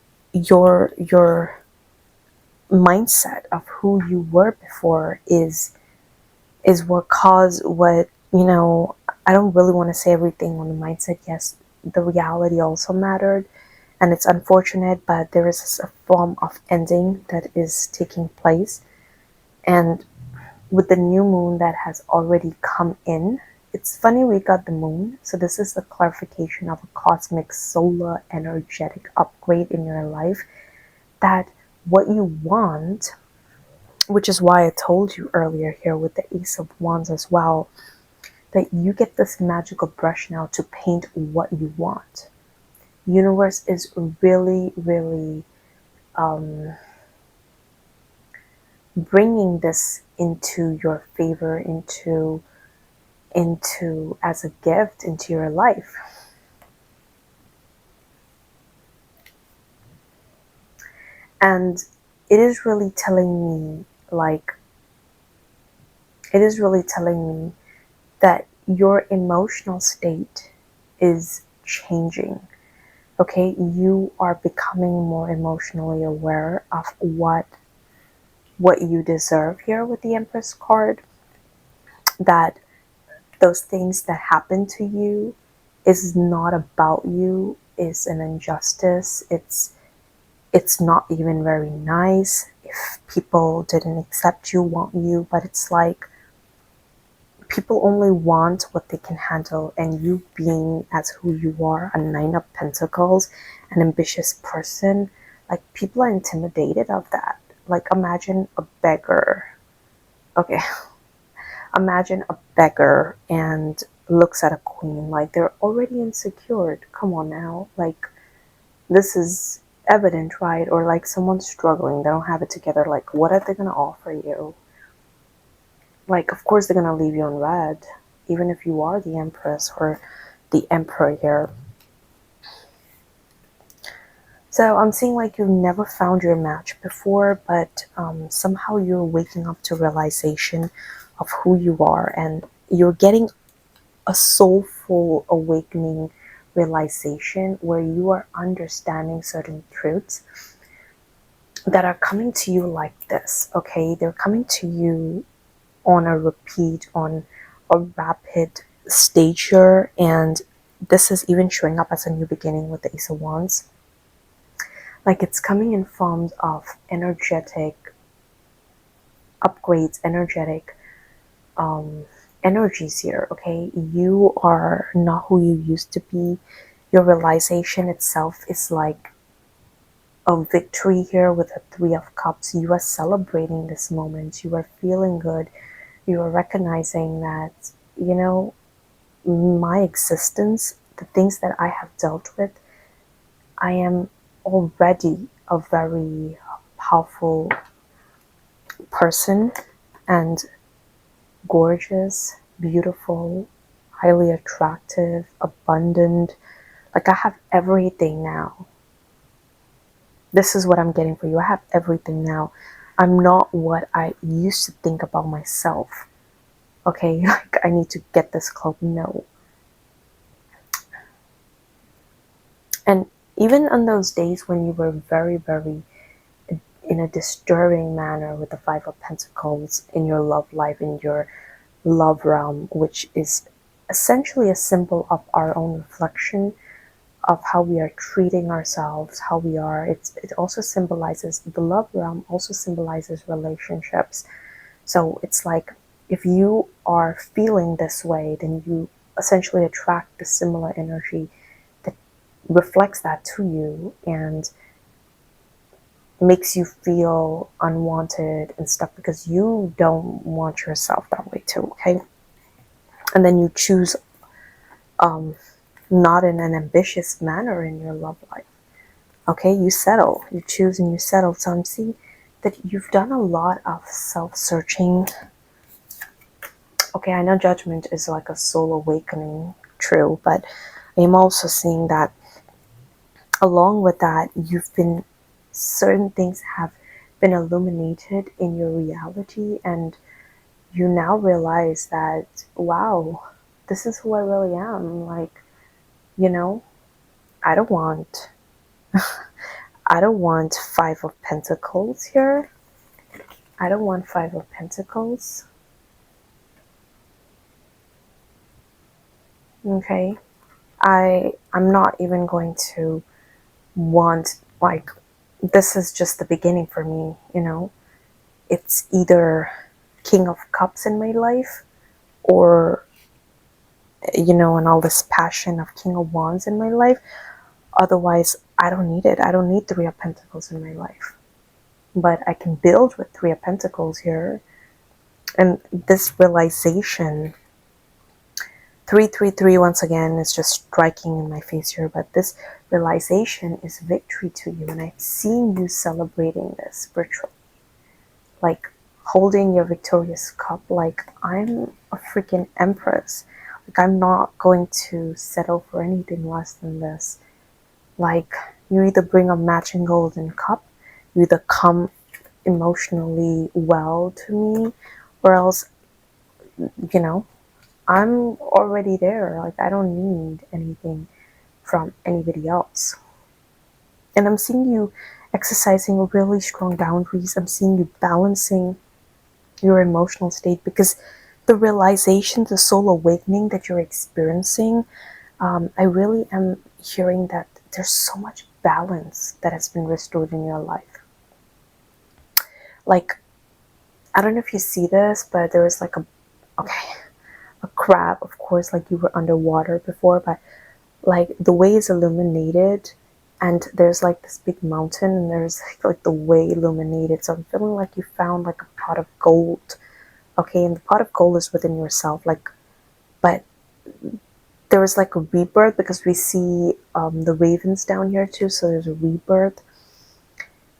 mindset of who you were before is what caused what, you know, I don't really want to say everything on the mindset. Yes, the reality also mattered, and it's unfortunate, but there is a form of ending that is taking place. And with the new moon that has already come in, it's funny we got the moon. So this is the clarification of a cosmic solar energetic upgrade in your life, that what you want, which is why I told you earlier here with the Ace of Wands as well, that you get this magical brush now to paint what you want. Universe is really, really bringing this into your favor, into as a gift into your life. And it is really telling me, like, it is really telling me that your emotional state is changing. Okay, you are becoming more emotionally aware of what you deserve here with the Empress card. That those things that happen to you is not about you, is an injustice. It's not even very nice if people didn't accept you, want you, but it's like people only want what they can handle, and you being as who you are, a Nine of Pentacles, an ambitious person, like people are intimidated of that. Like imagine a beggar. Okay, imagine a beggar and looks at a queen, like they're already insecure. Come on now, like this is evident, right? Or like someone's struggling, they don't have it together, like what are they going to offer you? Like of course they're going to leave you on red, even if you are the Empress or the Emperor here. So I'm seeing like you've never found your match before, but somehow you're waking up to realization of who you are, and you're getting a soulful awakening realization where you are understanding certain truths that are coming to you like this. Okay, they're coming to you on a repeat, on a rapid stage here, and this is even showing up as a new beginning with the Ace of Wands. Like it's coming in forms of energetic upgrades, energetic energies here. Okay, you are not who you used to be. Your realization itself is like a victory here with a Three of Cups. You are celebrating this moment. You are feeling good. You are recognizing that, you know, my existence, the things that I have dealt with, I am already a very powerful person and gorgeous, beautiful, highly attractive, abundant. Like I have everything now. This is what I'm getting for you. I have everything now. I'm not what I used to think about myself. Okay, like I need to get this cloak. No. And even on those days when you were very, very in a disturbing manner with the Five of Pentacles in your love life, in your love realm, which is essentially a symbol of our own reflection of how we are treating ourselves, how we are. It also symbolizes, the love realm also symbolizes relationships. So it's like if you are feeling this way, then you essentially attract the similar energy that reflects that to you and makes you feel unwanted and stuff because you don't want yourself that way too. Okay, and then you choose not in an ambitious manner in your love life. Okay, you settle, you choose and you settle. So I'm seeing that you've done a lot of self-searching. Okay, I know judgment is like a soul awakening, true, but I'm also seeing that along with that, certain things have been illuminated in your reality, and you now realize that, wow, this is who I really am. Like, you know, I don't want I don't want Five of Pentacles here. I don't want Five of Pentacles. Okay. I'm not even going to want, like, this is just the beginning for me, you know. It's either King of Cups in my life or and all this passion of King of Wands in my life. Otherwise, I don't need it. I don't need Three of Pentacles in my life. But I can build with Three of Pentacles here. And this realization, 333 once again is just striking in my face here, but this realization is victory to you, and I'm seeing you celebrating this spiritually, like holding your victorious cup, like I'm a freaking empress, like I'm not going to settle for anything less than this. Like, you either bring a matching golden cup, you either come emotionally well to me, or else, you know, I'm already there. Like, I don't need anything from anybody else. And I'm seeing you exercising really strong boundaries. I'm seeing you balancing your emotional state, because the realization, the soul awakening that you're experiencing, I really am hearing that there's so much balance that has been restored in your life. Like, I don't know if you see this, but there is like a crab, of course, like you were underwater before, but like the way is illuminated, and there's like this big mountain, and there's like the way illuminated. So I'm feeling like you found like a pot of gold. Okay, and the pot of gold is within yourself, like, but there is like a rebirth, because we see the ravens down here too, so there's a rebirth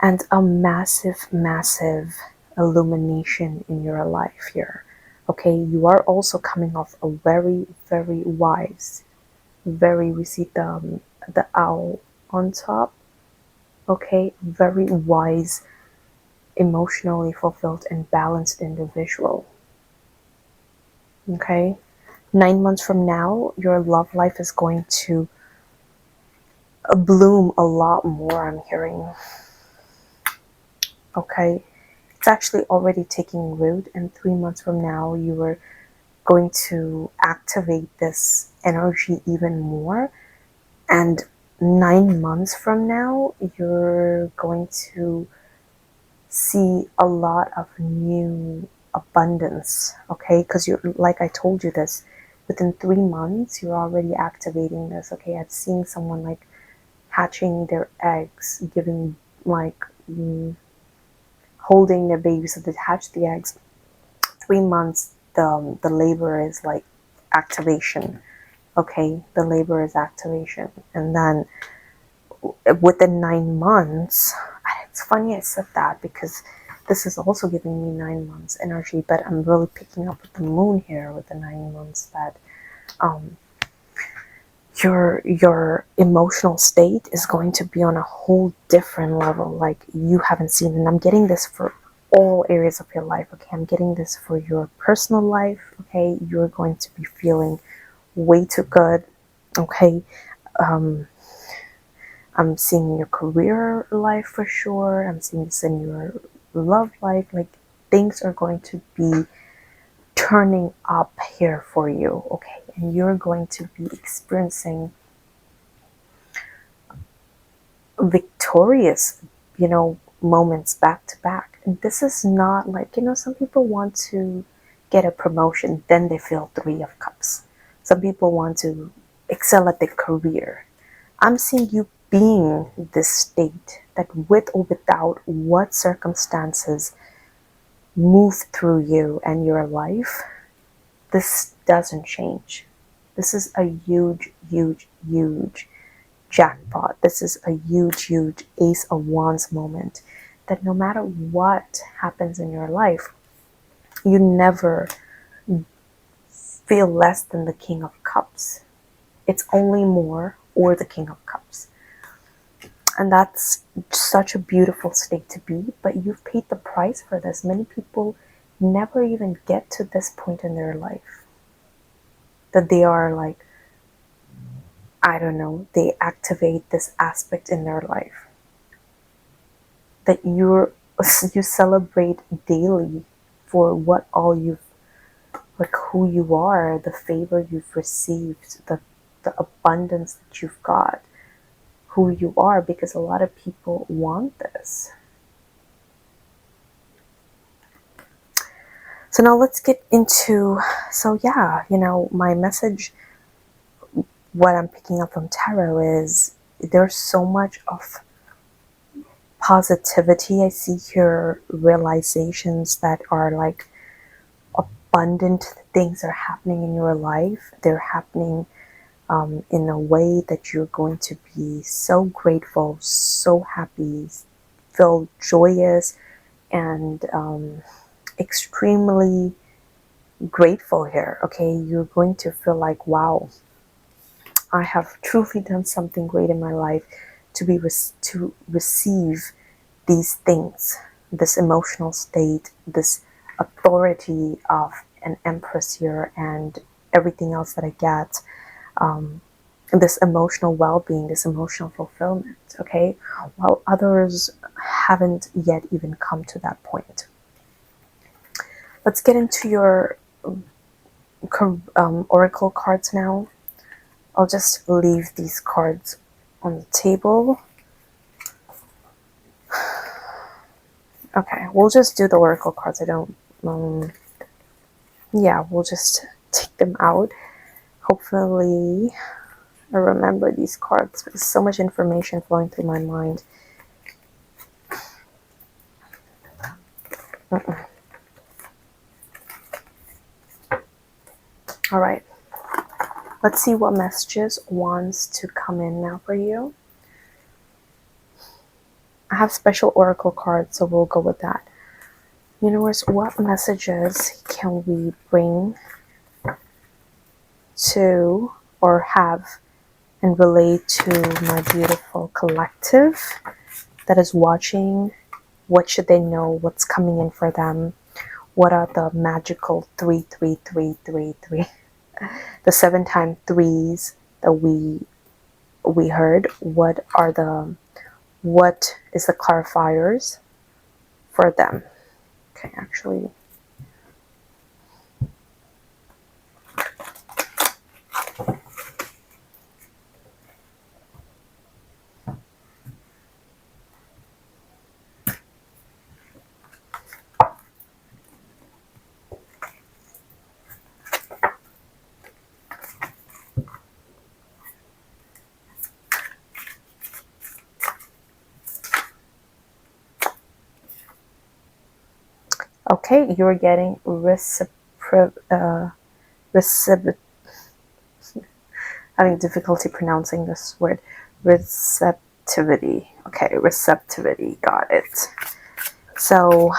and a massive, massive illumination in your life here. Okay, you are also coming off a very, very wise, very, we see the owl on top. Okay, very wise, emotionally fulfilled and balanced individual. Okay, 9 months from now, your love life is going to bloom a lot more, I'm hearing. Okay, it's actually already taking root, and 3 months from now, you are going to activate this energy even more. And 9 months from now, you're going to see a lot of new abundance. Okay, because you're, like I told you this, within 3 months you're already activating this. Okay, I'm seeing someone like hatching their eggs, giving like holding their babies, so they hatch the eggs. 3 months, the labor is like activation. Okay, the labor is activation, and then within 9 months, it's funny I said that, because this is also giving me 9 months energy, but I'm really picking up with the moon here with the 9 months, that your emotional state is going to be on a whole different level, like you haven't seen. And I'm getting this for all areas of your life. Okay, I'm getting this for your personal life. Okay, you're going to be feeling way too good. Okay, I'm seeing your career life for sure. I'm seeing this in your love life. Like, things are going to be turning up here for you. Okay, and you're going to be experiencing victorious, moments back to back. And this is not like, some people want to get a promotion, then they feel Three of Cups. Some people want to excel at their career. I'm seeing you being this state that, with or without what circumstances move through you and your life, this doesn't change. This is a huge, huge, huge jackpot. This is a huge, huge Ace of Wands moment, that no matter what happens in your life, you never feel less than the King of Cups. It's only more, or the King of Cups. And that's such a beautiful state to be, but you've paid the price for this. Many people never even get to this point in their life, that they are like, I don't know, they activate this aspect in their life, that you celebrate daily for what all you've, like, who you are, the favor you've received, the abundance that you've got, who you are, because a lot of people want this. So now let's get into, so yeah, my message what I'm picking up from tarot is there's so much of positivity. I see here realizations that are like abundant things are happening in your life. They're happening in a way that you're going to be so grateful, so happy, feel joyous, and extremely grateful here. Okay, you're going to feel like, wow, I have truly done something great in my life to receive these things, this emotional state, this authority of an empress here, and everything else that I get, this emotional well-being, this emotional fulfillment. Okay, while others haven't yet even come to that point. Let's get into your oracle cards now. I'll just leave these cards on the table. Okay, we'll just do the oracle cards. I don't, yeah, we'll just take them out. Hopefully, I remember these cards. There's so much information flowing through my mind. All right, let's see what messages wants to come in now for you. I have special oracle cards, so we'll go with that. Universe, what messages can we bring to or have and relate to my beautiful collective that is watching? What should they know? What's coming in for them? What are the magical 33333? The 7 times threes that we heard. What is the clarifiers for them? Okay, actually, okay, you're getting having difficulty pronouncing this word, receptivity. Okay, receptivity, got it. So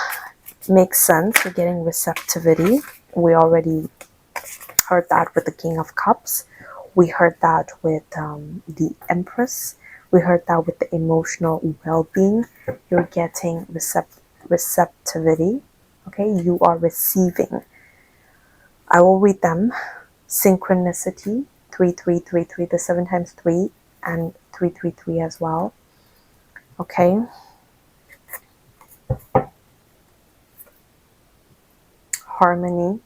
makes sense. We're getting receptivity. We already heard that with the King of Cups. We heard that with the Empress. We heard that with the emotional well-being. You're getting receptivity. Okay, you are receiving. I will read them. Synchronicity, 3333, the 7 times 3 and 333 as well. Okay. Harmony,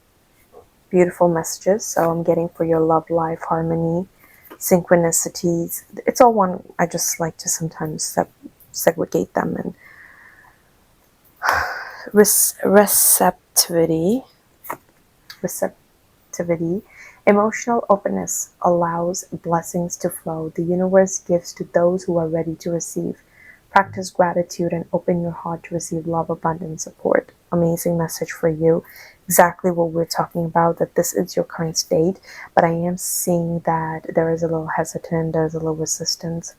beautiful messages. So I'm getting for your love life, harmony, synchronicities. It's all one. I just like to sometimes segregate them. And receptivity, emotional openness allows blessings to flow. The universe gives to those who are ready to receive. Practice gratitude and open your heart to receive love, abundance, support. Amazing message for you. Exactly what we're talking about, that this is your current state, but I am seeing that there is a little hesitant, there's a little resistance.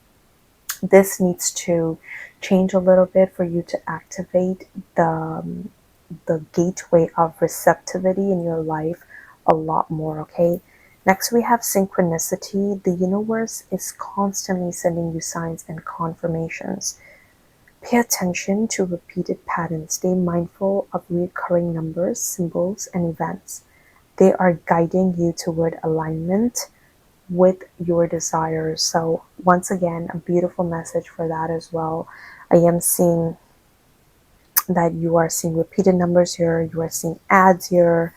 This needs to change a little bit for you to activate the gateway of receptivity in your life a lot more. Okay, next we have synchronicity. The universe is constantly sending you signs and confirmations. Pay attention to repeated patterns. Stay mindful of recurring numbers, symbols, and events. They are guiding you toward alignment with your desires. So once again, a beautiful message for that as well. I am seeing that you are seeing repeated numbers here, you are seeing ads here,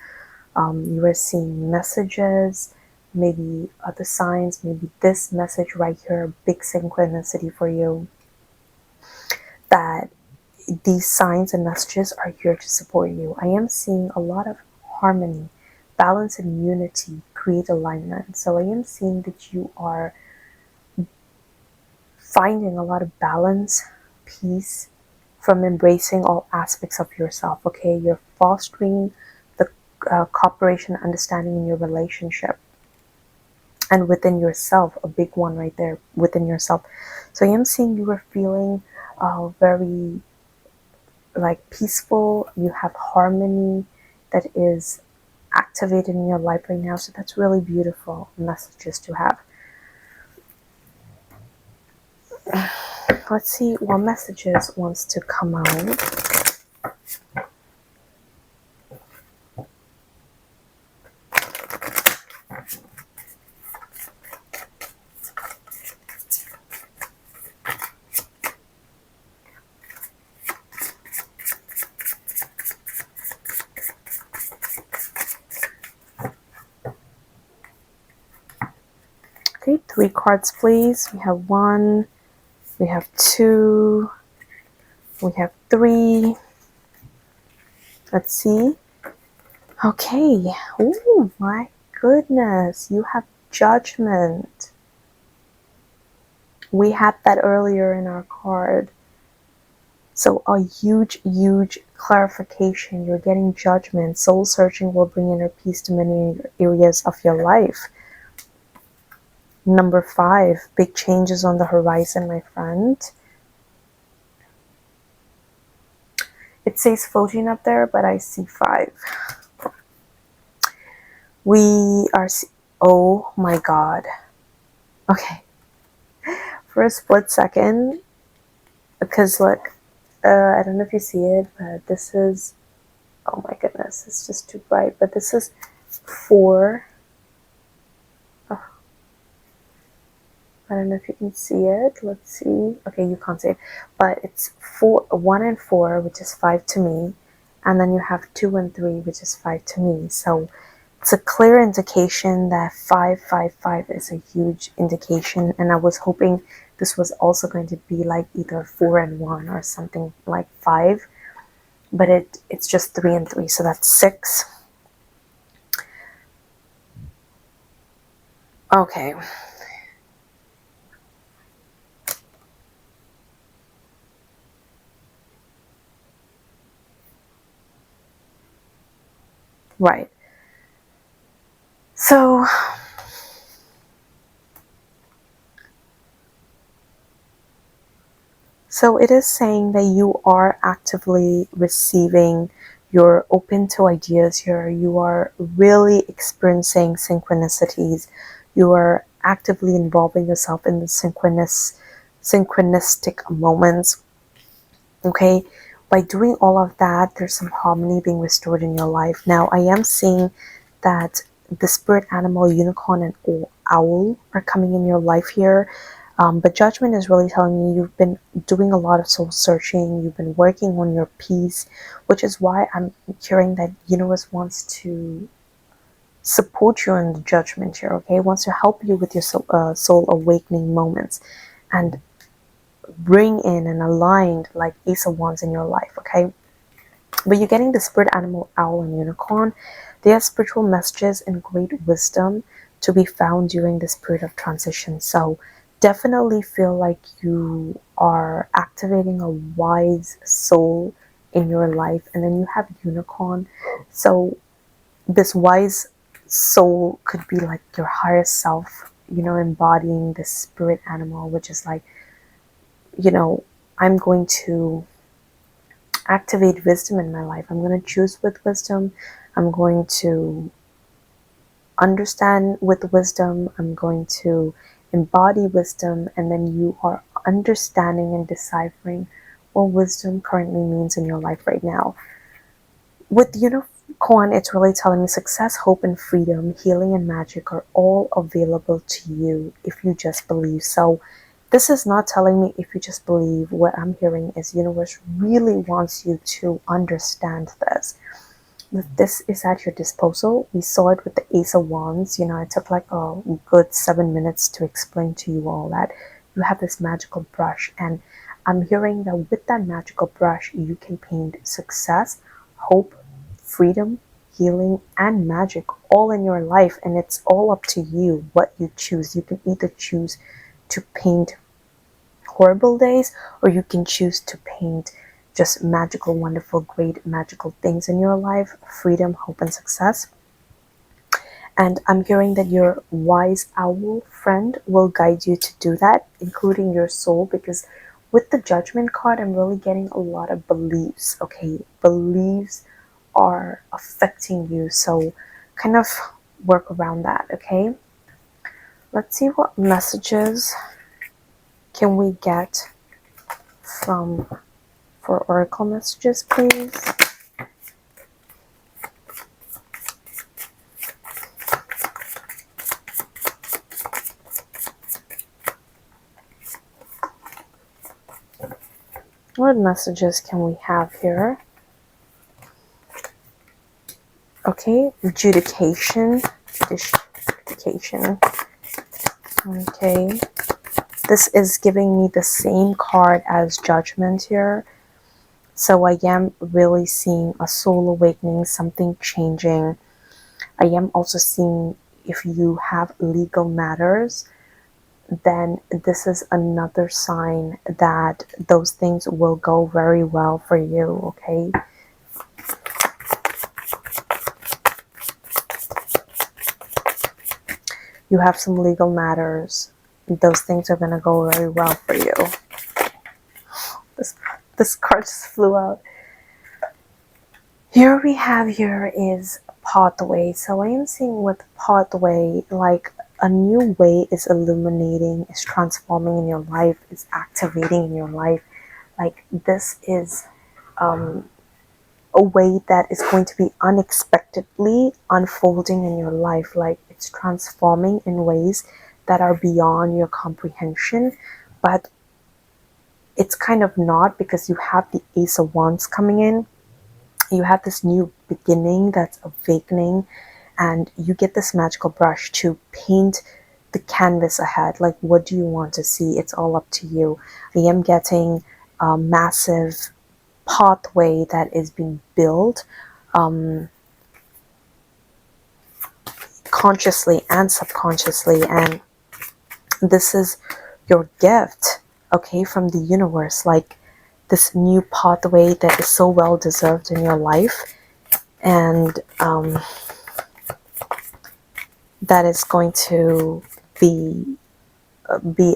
you are seeing messages, maybe other signs, maybe this message right here, big synchronicity for you, that these signs and messages are here to support you. I am seeing a lot of harmony, balance, and unity create alignment. So I am seeing that you are finding a lot of balance, peace from embracing all aspects of yourself. Okay, you're fostering the cooperation, understanding in your relationship and within yourself, a big one right there within yourself. So I am seeing you are feeling very like peaceful. You have harmony that is activated in your life right now. So that's really beautiful messages to have. Let's see what messages wants to come out. Okay, 3 cards please. We have 1, we have 2, we have 3. Let's see. Okay. Oh my goodness. You have Judgment. We had that earlier in our card. So a huge, huge clarification. You're getting Judgment. Soul searching will bring inner peace to many areas of your life. Number 5. Big changes on the horizon, my friend. It says 14 up there, but I see 5. We are... Oh my god. Okay. For a split second, because look, I don't know if you see it, but this is... Oh my goodness, it's just too bright. But this is 4. Oh, I don't know if you can see it. Let's see. Okay, you can't see it. But it's 1 and 4, which is 5 to me. And then you have 2 and 3, which is 5 to me. So it's a clear indication that 5, 5, 5 is a huge indication. And I was hoping this was also going to be like either 4 and 1 or something like 5. But it's just 3 and 3. So that's 6. Okay. Right. So it is saying that you are actively receiving, you're open to ideas here, you are really experiencing synchronicities, you are actively involving yourself in the synchronistic moments. Okay, by doing all of that, there's some harmony being restored in your life. Now, I am seeing that the spirit animal, unicorn, and owl are coming in your life here. But Judgment is really telling me you've been doing a lot of soul searching. You've been working on your peace, which is why I'm hearing that universe wants to support you in the Judgment here. Okay, wants to help you with your soul awakening moments, and bring in and aligned like Ace of Wands in your life. Okay, but you're getting the spirit animal, owl, and unicorn. They are spiritual messages and great wisdom to be found during this period of transition. So definitely feel like you are activating a wise soul in your life. And then you have unicorn. So this wise soul could be like your higher self, embodying this spirit animal, which is like, I'm going to activate wisdom in my life. I'm going to choose with wisdom. I'm going to understand with wisdom. I'm going to embody wisdom. And then you are understanding and deciphering what wisdom currently means in your life right now. With unicorn, it's really telling me success, hope, and freedom, healing, and magic are all available to you if you just believe. So this is not telling me if you just believe. What I'm hearing is universe really wants you to understand this. This is at your disposal. We saw it with the Ace of Wands. It took like a good 7 minutes to explain to you all that. You have this magical brush, and I'm hearing that with that magical brush, you can paint success, hope, freedom, healing, and magic all in your life. And it's all up to you what you choose. You can either choose to paint horrible days, or you can choose to paint just magical, wonderful, great, magical things in your life: freedom, hope, and success. And I'm hearing that your wise owl friend will guide you to do that, including your soul, because with the judgment card, I'm really getting a lot of beliefs. Okay, beliefs are affecting you, so kind of work around that. Okay, let's see what messages can we get from for oracle messages, please. What messages can we have here? Okay, adjudication. Adjudication. Okay. This is giving me the same card as judgment here. So I am really seeing a soul awakening, something changing. I am also seeing, if you have legal matters, then this is another sign that those things will go very well for you, okay? You have some legal matters. Those things are going to go very well for you. This card just flew out. Here we have here is pathway. So I am seeing with pathway, like a new way is illuminating, is transforming in your life, is activating in your life. Like this is a way that is going to be unexpectedly unfolding in your life. Like it's transforming in ways that are beyond your comprehension, but it's kind of not, because you have the Ace of Wands coming in. You have this new beginning that's awakening, and you get this magical brush to paint the canvas ahead. Like, what do you want to see? It's all up to you. I am getting a massive pathway that is being built consciously and subconsciously, and this is your gift, okay, from the universe. Like this new pathway that is so well deserved in your life, and that is going to be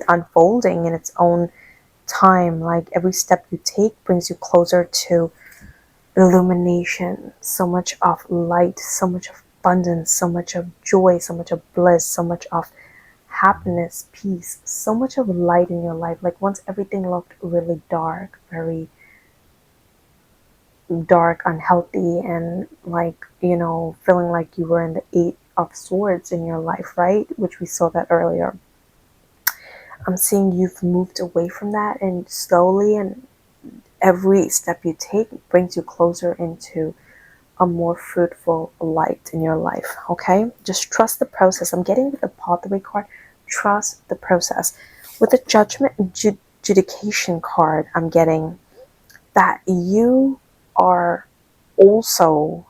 unfolding in its own time. Like every step you take brings you closer to illumination, so much of light, so much of abundance, so much of joy, so much of bliss, so much of happiness, peace, so much of light in your life. Like once everything looked really dark, very dark, unhealthy, and like, you know, feeling like you were in the Eight of Swords in your life, right? Which we saw that earlier. I'm seeing you've moved away from that, and slowly, and every step you take brings you closer into a more fruitful light in your life, okay? Just trust the process. I'm getting with the pathway card, trust the process. With the judgment adjudication card, I'm getting that you are also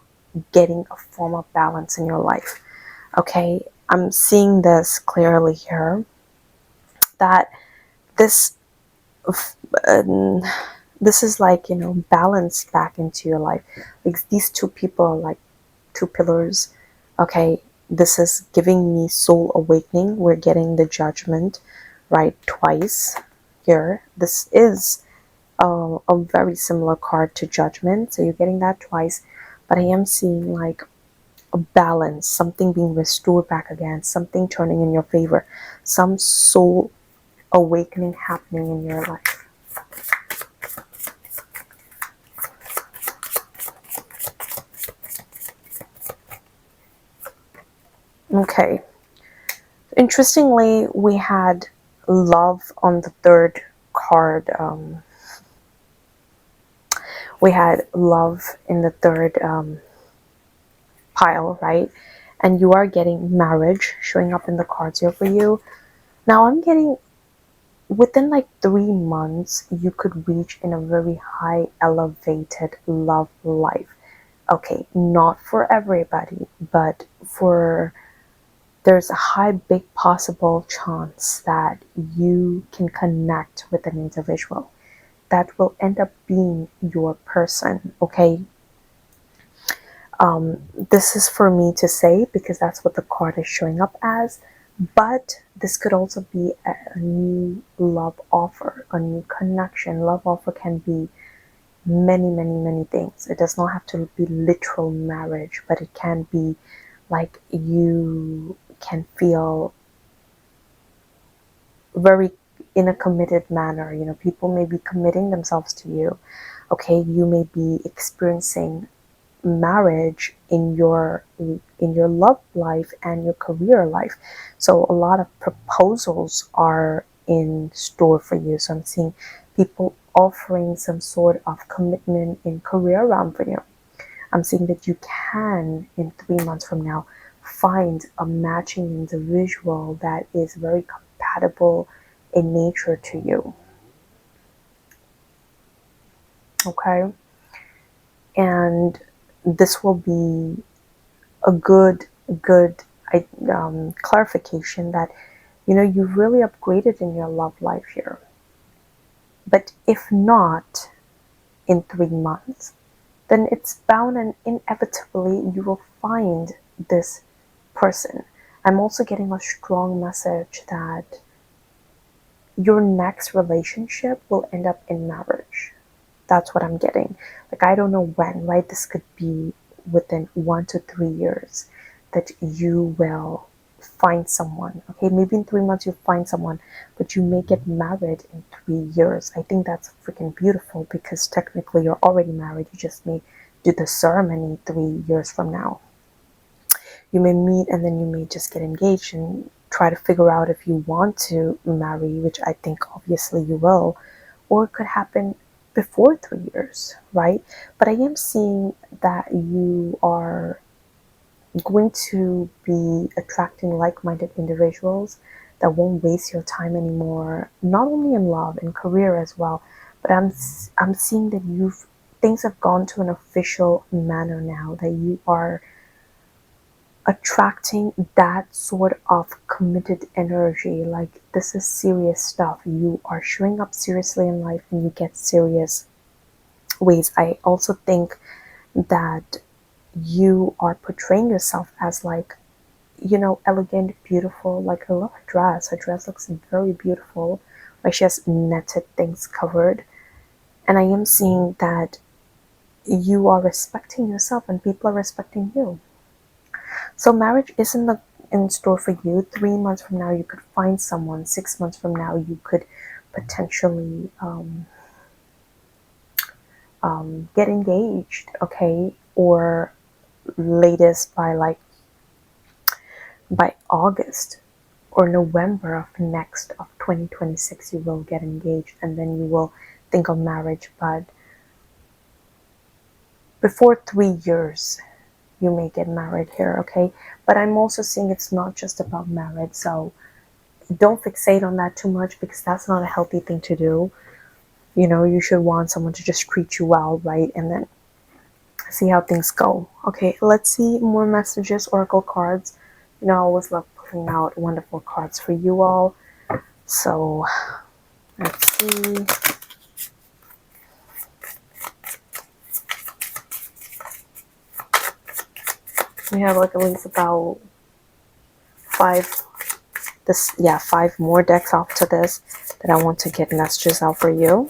getting a form of balance in your life, okay? I'm seeing this clearly here, that this this is like, you know, balance back into your life. Like these two people are like two pillars, okay? This is giving me soul awakening. We're getting the judgment right twice here. This is a very similar card to judgment, so you're getting that twice, but I am seeing like a balance, something being restored back again, something turning in your favor, some soul awakening happening in your life. Okay, interestingly, we had love on the third card. We had love in the third pile, right? And you are getting marriage showing up in the cards here for you. Now I'm getting, within like 3 months, you could reach in a very high elevated love life. Okay, not for everybody, but there's a big possible chance that you can connect with an individual that will end up being your person, okay? This is for me to say because that's what the card is showing up as, but this could also be a new love offer, a new connection. Love offer can be many, many, many things. It does not have to be literal marriage, but it can be like you can feel very in a committed manner. You know, people may be committing themselves to you. Okay, you may be experiencing marriage in your love life and your career life. So a lot of proposals are in store for you. So I'm seeing people offering some sort of commitment in career realm for you. I'm seeing that you can, in 3 months from now, find a matching individual that is very compatible in nature to you. Okay? And this will be a good clarification that, you know, you've really upgraded in your love life here. But if not in 3 months, then it's bound and inevitably you will find this person. I'm also getting a strong message that your next relationship will end up in marriage. That's what I'm getting. Like, I don't know when, right? This could be within 1 to 3 years that you will find someone. Okay, maybe in 3 months you'll find someone, but you may get married in 3 years. I think that's freaking beautiful because technically you're already married. You just may do the ceremony 3 years from now. You may meet and then you may just get engaged and try to figure out if you want to marry, which I think obviously you will, or it could happen before 3 years, right? But I am seeing that you are going to be attracting like-minded individuals that won't waste your time anymore, not only in love and career as well, but I'm seeing that things have gone to an official manner now, that you are attracting that sort of committed energy. Like, this is serious stuff. You are showing up seriously in life and you get serious ways. I also think that you are portraying yourself as, like, you know, elegant, beautiful. Like, I love her dress. Her dress looks very beautiful. Like, she has netted things covered. And I am seeing that you are respecting yourself and people are respecting you. So marriage isn't in store for you. 3 months from now, you could find someone. 6 months from now, you could potentially get engaged, okay? Or latest by August or November of 2026, you will get engaged, and then you will think of marriage. But before 3 years, you may get married here, okay? But I'm also seeing it's not just about marriage, so don't fixate on that too much because that's not a healthy thing to do. You know, you should want someone to just treat you well, right? And then see how things go. Okay, let's see more messages, oracle cards. You know, I always love pulling out wonderful cards for you all. So let's see. We have like at least about five more decks off to this that I want to get messages out for you.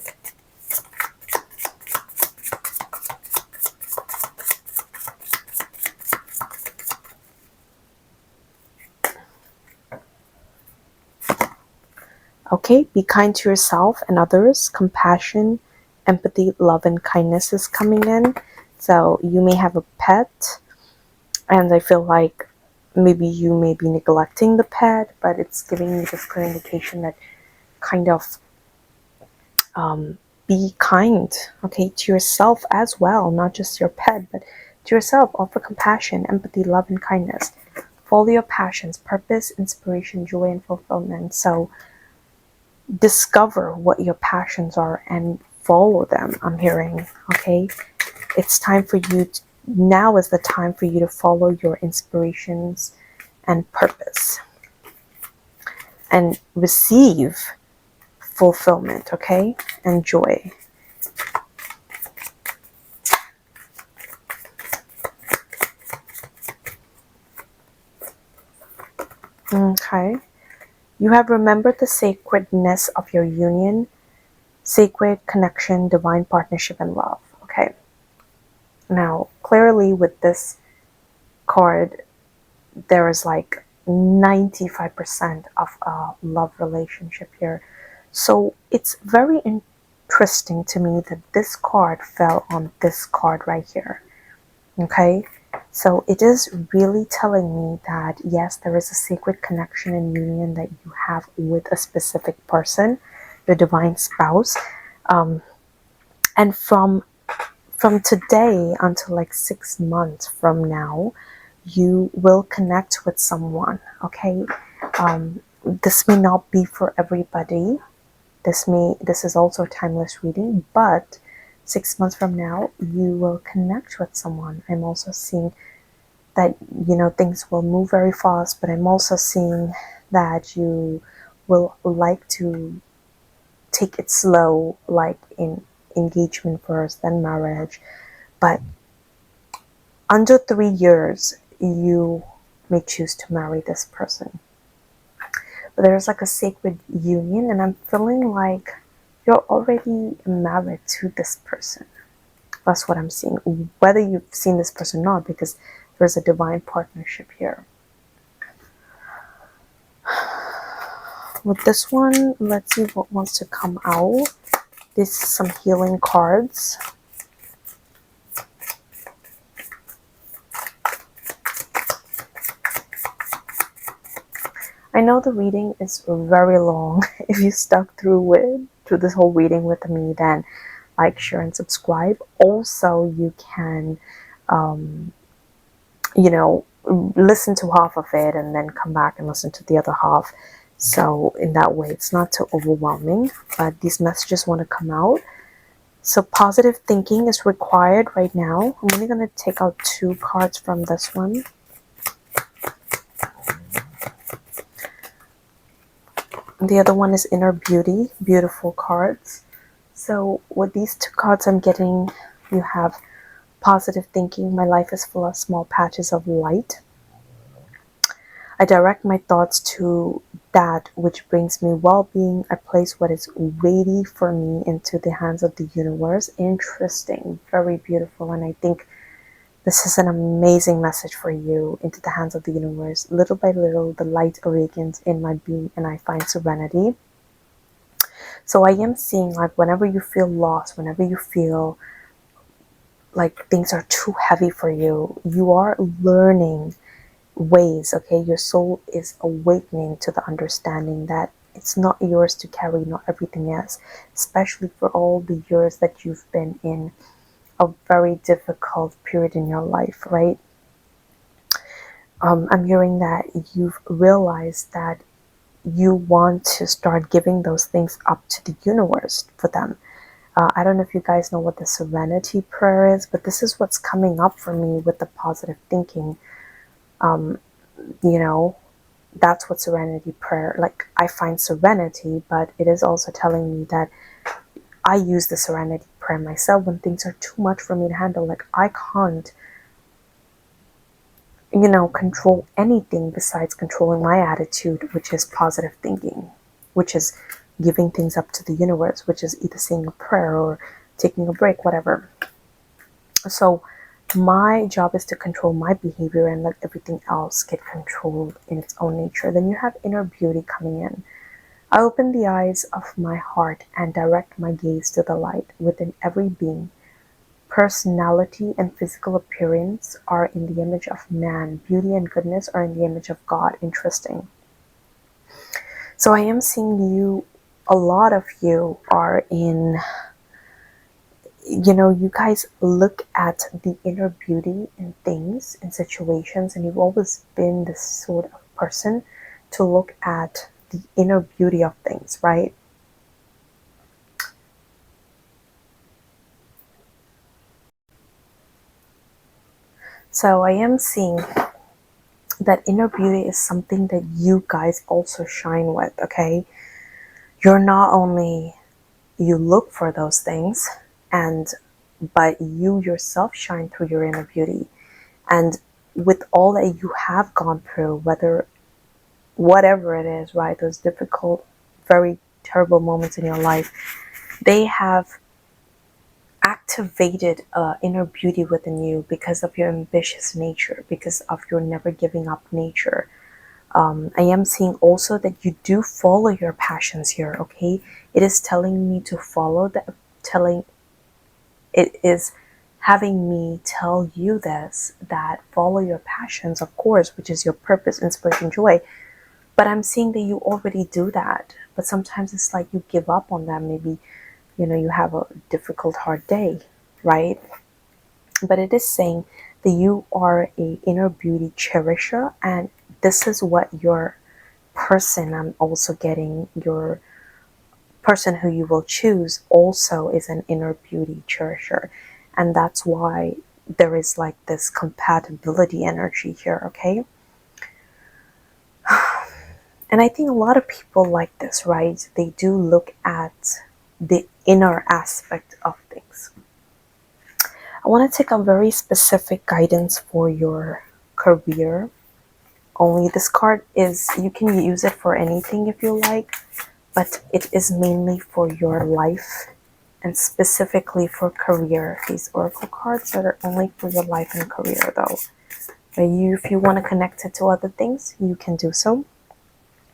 Okay, be kind to yourself and others. Compassion, empathy, love, and kindness is coming in. So you may have a pet, and I feel like maybe you may be neglecting the pet, but it's giving me this clear indication that kind of be kind, okay, to yourself as well, not just your pet, but to yourself. Offer compassion, empathy, love, and kindness. Follow your passions, purpose, inspiration, joy, and fulfillment. So discover what your passions are and follow them. I'm hearing, okay? It's time for you now is the time for you to follow your inspirations and purpose and receive fulfillment, okay, and joy. Okay. You have remembered the sacredness of your union, sacred connection, divine partnership, and love. Okay. Now, clearly, with this card, there is like 95% of a love relationship here. So it's very interesting to me that this card fell on this card right here. Okay, so it is really telling me that yes, there is a sacred connection and union that you have with a specific person, your divine spouse. And from today until like 6 months from now, you will connect with someone. Okay, this may not be for everybody. This is also a timeless reading, but 6 months from now you will connect with someone. I'm also seeing that, you know, things will move very fast, but I'm also seeing that you will like to take it slow, like in engagement first, then marriage. But under 3 years, you may choose to marry this person. But there's like a sacred union, and I'm feeling like you're already married to this person. That's what I'm seeing. Whether you've seen this person or not, because there's a divine partnership here. With this one, let's see what wants to come out. This is some healing cards. I know the reading is very long. If you stuck through this whole reading with me, then like, share, and subscribe. Also, you can, you know, listen to half of it and then come back and listen to the other half. So in that way, it's not too overwhelming, but these messages want to come out. So positive thinking is required right now. I'm only going to take out 2 cards from this one. The other one is inner beauty, beautiful cards. So with these 2 cards I'm getting, you have positive thinking. My life is full of small patches of light. I direct my thoughts to that which brings me well-being. I place what is weighty for me into the hands of the universe. Interesting, very beautiful. And I think this is an amazing message for you. Into the hands of the universe. Little by little, the light awakens in my being and I find serenity. So I am seeing, like, whenever you feel lost, whenever you feel like things are too heavy for you, you are learning ways. Okay, your soul is awakening to the understanding that it's not yours to carry, not everything is, especially for all the years that you've been in a very difficult period in your life, right? I'm hearing that you've realized that you want to start giving those things up to the universe for them. I don't know if you guys know what the serenity prayer is, but this is what's coming up for me with the positive thinking. You know, that's what serenity prayer, like, I find serenity, but it is also telling me that I use the serenity prayer myself when things are too much for me to handle. Like, I can't, you know, control anything besides controlling my attitude, which is positive thinking, which is giving things up to the universe, which is either saying a prayer or taking a break, whatever. So my job is to control my behavior and let everything else get controlled in its own nature. Then you have inner beauty coming in. I open the eyes of my heart and direct my gaze to the light within every being. Personality and physical appearance are in the image of man. Beauty and goodness are in the image of God. Interesting. So I am seeing you, a lot of you are in, you know, you guys look at the inner beauty in things, in situations, and you've always been this sort of person to look at the inner beauty of things, right? So I am seeing that inner beauty is something that you guys also shine with, okay? You're not only, you look for those things, and but you yourself shine through your inner beauty. And with all that you have gone through, whether whatever it is, right, those difficult, very terrible moments in your life, they have activated inner beauty within you because of your ambitious nature, because of your never giving up nature. I am seeing also that you do follow your passions here, okay? It is telling me to follow that, it is having me tell you this, that follow your passions, of course, which is your purpose, inspiration, joy. But I'm seeing that you already do that. But sometimes it's like you give up on that. Maybe, you have a difficult, hard day, right? But it is saying that you are a inner beauty cherisher, and this is what your person, I'm also getting, your person who you will choose also is an inner beauty cherisher. And that's why there is like this compatibility energy here, okay? And I think a lot of people like this, right? They do look at the inner aspect of things. I want to take a very specific guidance for your career. Only this card is, you can use it for anything if you like, but it is mainly for your life and specifically for career. These oracle cards are only for your life and career though. But if you want to connect it to other things, you can do so.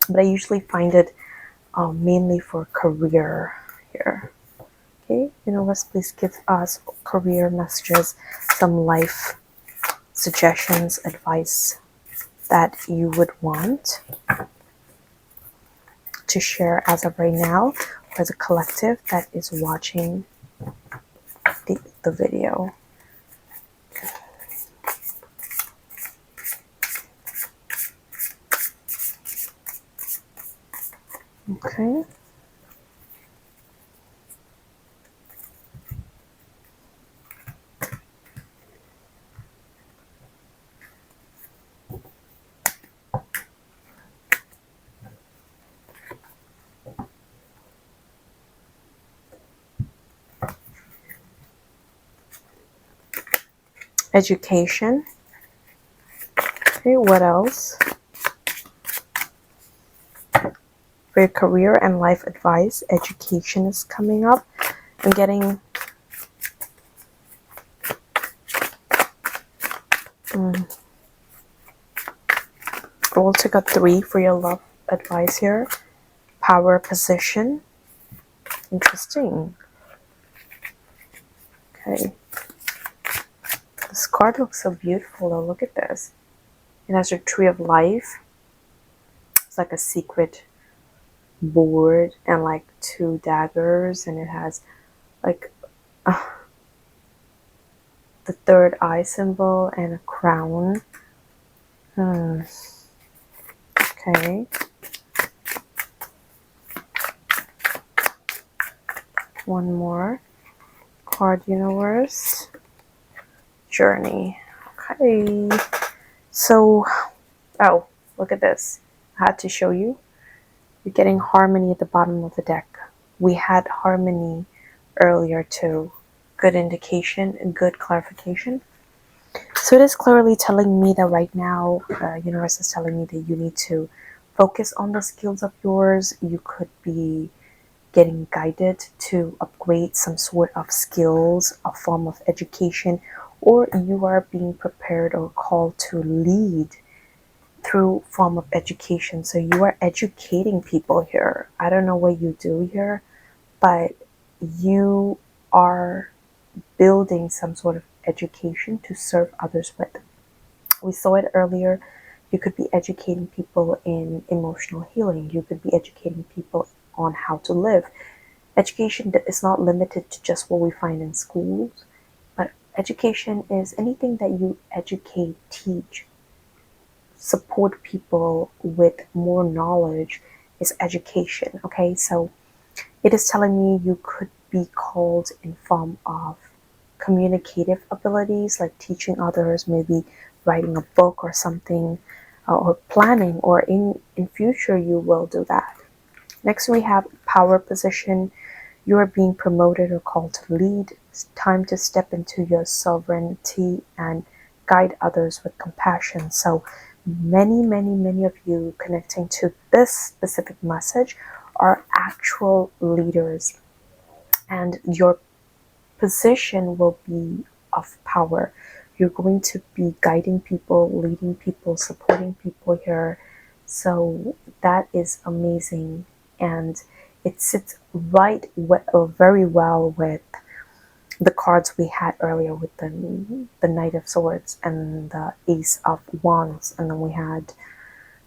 But I usually find it mainly for career here. Okay, universe, please give us career messages, some life suggestions, advice that you would want to share as of right now for the collective that is watching the video. Okay. Education. Okay, what else? For your career and life advice, education is coming up. I'm getting we'll take a 3 for your love advice here. Power position. Interesting. Okay. This card looks so beautiful though. Look at this. It has your tree of life. It's like a secret board and like 2 daggers, and it has like the third eye symbol and a crown. Okay. One more card, universe. Journey. Okay. So, oh, look at this. I had to show you. You're getting harmony at the bottom of the deck. We had harmony earlier too. Good indication and good clarification. So it is clearly telling me that right now, universe is telling me that you need to focus on the skills of yours. You could be getting guided to upgrade some sort of skills, a form of education, or you are being prepared or called to lead through form of education. So you are educating people here. I don't know what you do here, but you are building some sort of education to serve others with. We saw it earlier. You could be educating people in emotional healing. You could be educating people on how to live. Education is not limited to just what we find in schools, but education is anything that you educate, teach, support people with more knowledge is education. Okay, so it is telling me you could be called in form of communicative abilities, like teaching others, maybe writing a book or something, or planning, or in future you will do that. Next we have power position. You are being promoted or called to lead. It's time to step into your sovereignty and guide others with compassion. So many of you connecting to this specific message are actual leaders, and your position will be of power. You're going to be guiding people, leading people, supporting people here. So that is amazing, and it sits very well with the cards we had earlier with the Knight of Swords and the Ace of Wands, and then we had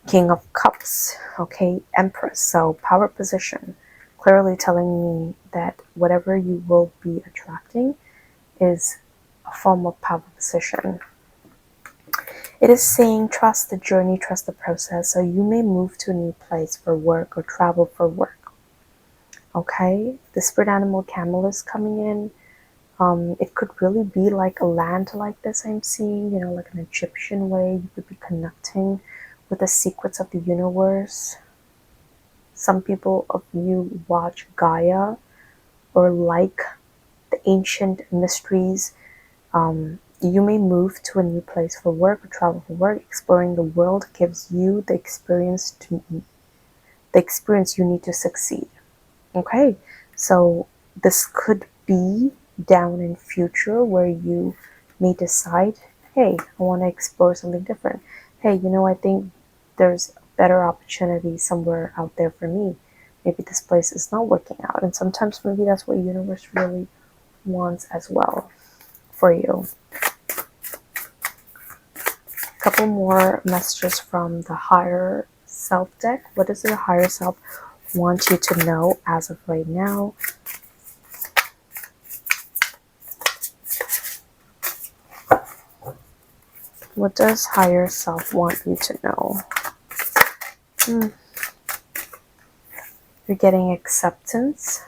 King of Cups, okay, Empress. So power position, clearly telling me that whatever you will be attracting is a form of power position. It is saying trust the journey, trust the process. So you may move to a new place for work or travel for work. Okay, the spirit animal camel is coming in. It could really be like a land like this I'm seeing, you know, like an Egyptian way. You could be connecting with the secrets of the universe. Some people of you watch Gaia or like the ancient mysteries. You may move to a new place for work or travel for work. Exploring the world gives you the experience you need to succeed. Okay, so this could be down in future where you may decide, hey, I want to explore something different. Hey, you know, I think there's a better opportunity somewhere out there for me. Maybe this place is not working out, and sometimes maybe that's what universe really wants as well for you. A couple more messages from the higher self deck. What does the higher self want you to know as of right now? What does higher self want you to know? You're getting acceptance.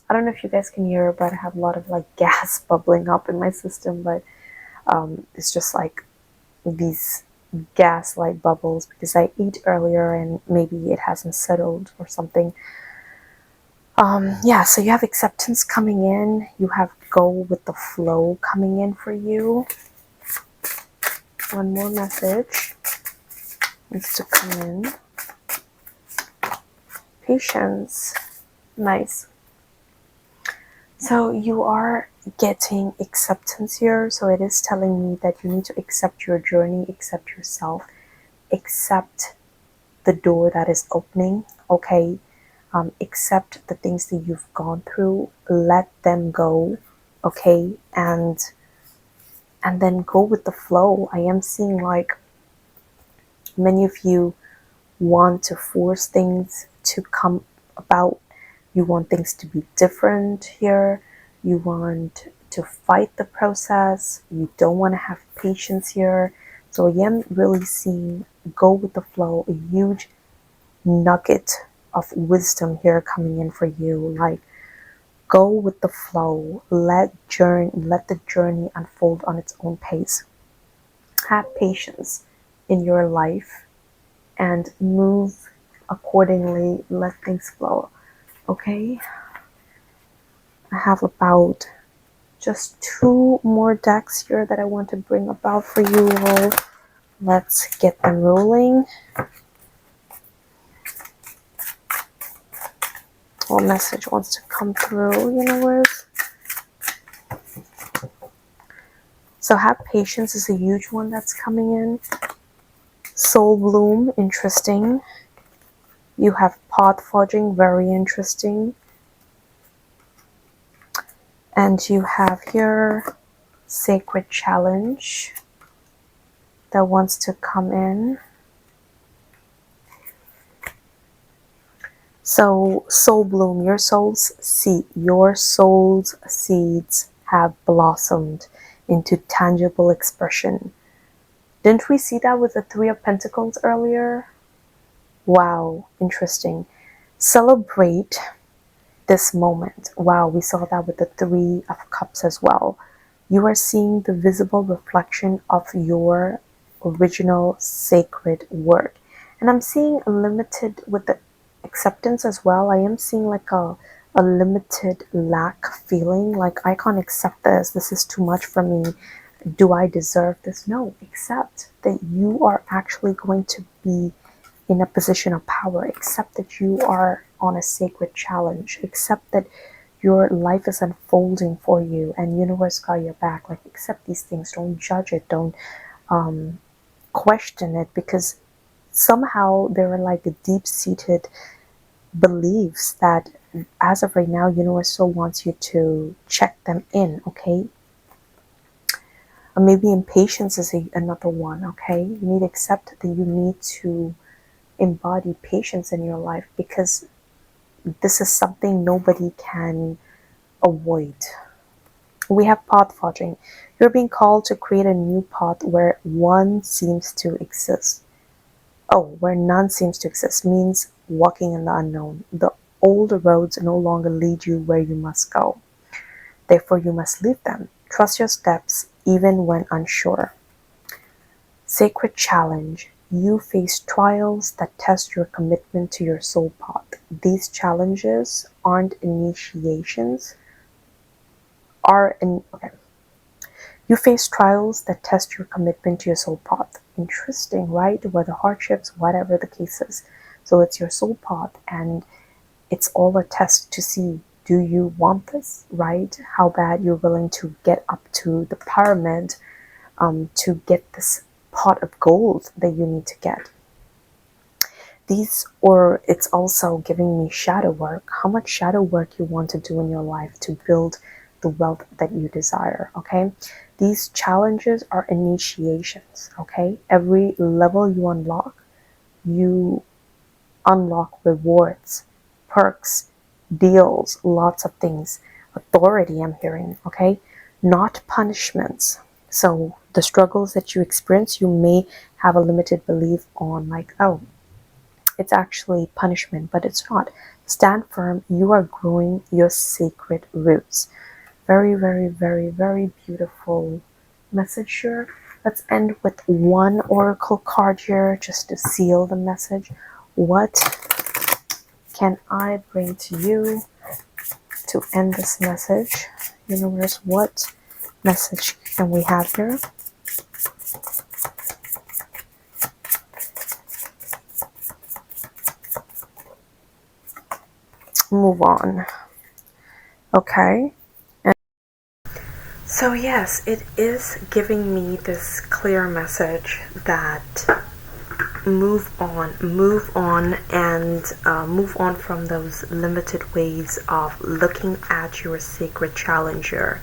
I don't know if you guys can hear, but I have a lot of like gas bubbling up in my system, but it's just like these gas like bubbles because I ate earlier and maybe it hasn't settled or something. Yeah, so you have acceptance coming in. You have go with the flow coming in for you. One more message needs to come in. Patience. Nice. So you are getting acceptance here. So it is telling me that you need to accept your journey, accept yourself, accept the door that is opening. Okay. Accept the things that you've gone through, let them go, okay, and then go with the flow. I am seeing like many of you want to force things to come about. You want things to be different here. You want to fight the process. You don't want to have patience here. So I am really seeing go with the flow, a huge nugget of wisdom here coming in for you. Like, go with the flow. Let the journey unfold on its own pace. Have patience in your life and move accordingly. Let things flow. Okay? I have about just 2 more decks here that I want to bring about for you all. Let's get them rolling. What message wants to come through, universe? So have patience is a huge one that's coming in. Soul bloom, interesting. You have path forging, very interesting. And you have here sacred challenge that wants to come in. So soul bloom, your soul's seeds have blossomed into tangible expression. Didn't we see that with the Three of Pentacles earlier? Wow, interesting. Celebrate this moment. Wow, we saw that with the Three of Cups as well. You are seeing the visible reflection of your original sacred work. And I'm seeing a limited with the acceptance as well. I am seeing like a limited lack feeling, like I can't accept this. This is too much for me. Do I deserve this? No, accept that you are actually going to be in a position of power. Accept that you are on a sacred challenge. Accept that your life is unfolding for you and universe got your back. Like, accept these things. Don't judge it. Don't question it, because somehow there are like deep-seated beliefs that as of right now universe still wants you to check them in. Okay, or maybe impatience is another one. Okay, you need to accept that you need to embody patience in your life, because this is something nobody can avoid. We have path forging. You're being called to create a new path where one seems to exist. Oh, where none seems to exist means walking in the unknown. The old roads no longer lead you where you must go. Therefore, you must leave them. Trust your steps even when unsure. Sacred challenge. You face trials that test your commitment to your soul path. These challenges aren't initiations, okay. You face trials that test your commitment to your soul path. Interesting, right? Whether hardships, whatever the case is. So it's your soul path, and it's all a test to see, do you want this, right? How bad you're willing to get up to the pyramid to get this pot of gold that you need to get. Or it's also giving me shadow work. How much shadow work you want to do in your life to build the wealth that you desire. Okay, these challenges are initiations. Okay, every level you unlock rewards, perks, deals, lots of things, authority. I'm hearing. Okay, not punishments. So the struggles that you experience, you may have a limited belief on, like, oh, it's actually punishment, but it's not. Stand firm. You are growing your sacred roots. Very, very, very, very beautiful message here. Let's end with one oracle card here just to seal the message. What can I bring to you to end this message? Universe, what message can we have here? Move on. Okay. So yes, it is giving me this clear message that move on, and move on from those limited ways of looking at your sacred challenger.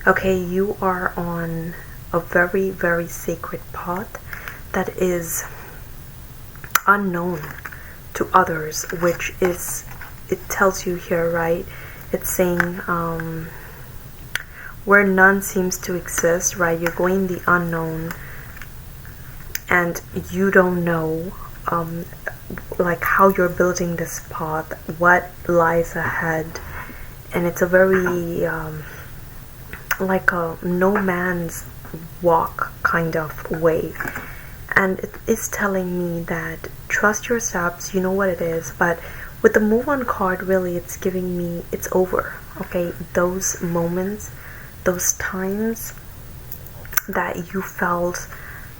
Okay, you are on a very, very sacred path that is unknown to others, which is, it tells you here, right? It's saying where none seems to exist, right? You're going the unknown, and you don't know like how you're building this path, what lies ahead, and it's a very like a no man's walk kind of way. And it is telling me that trust your steps. You know what it is, but with the move on card, really it's giving me it's over. Okay, those moments, those times that you felt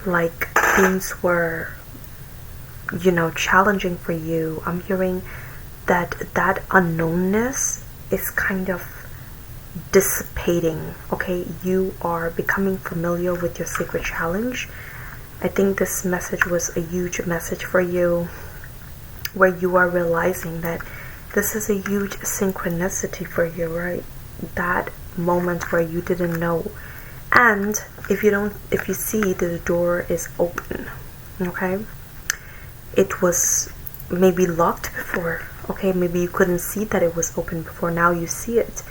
like things were, you know, challenging for you, I'm hearing that unknownness is kind of dissipating. Okay, you are becoming familiar with your sacred challenge. I think this message was a huge message for you, where you are realizing that this is a huge synchronicity for you, right? That moment where you didn't know. And if you see that the door is open, okay, it was maybe locked before. Okay, maybe you couldn't see that it was open before. Now you see it.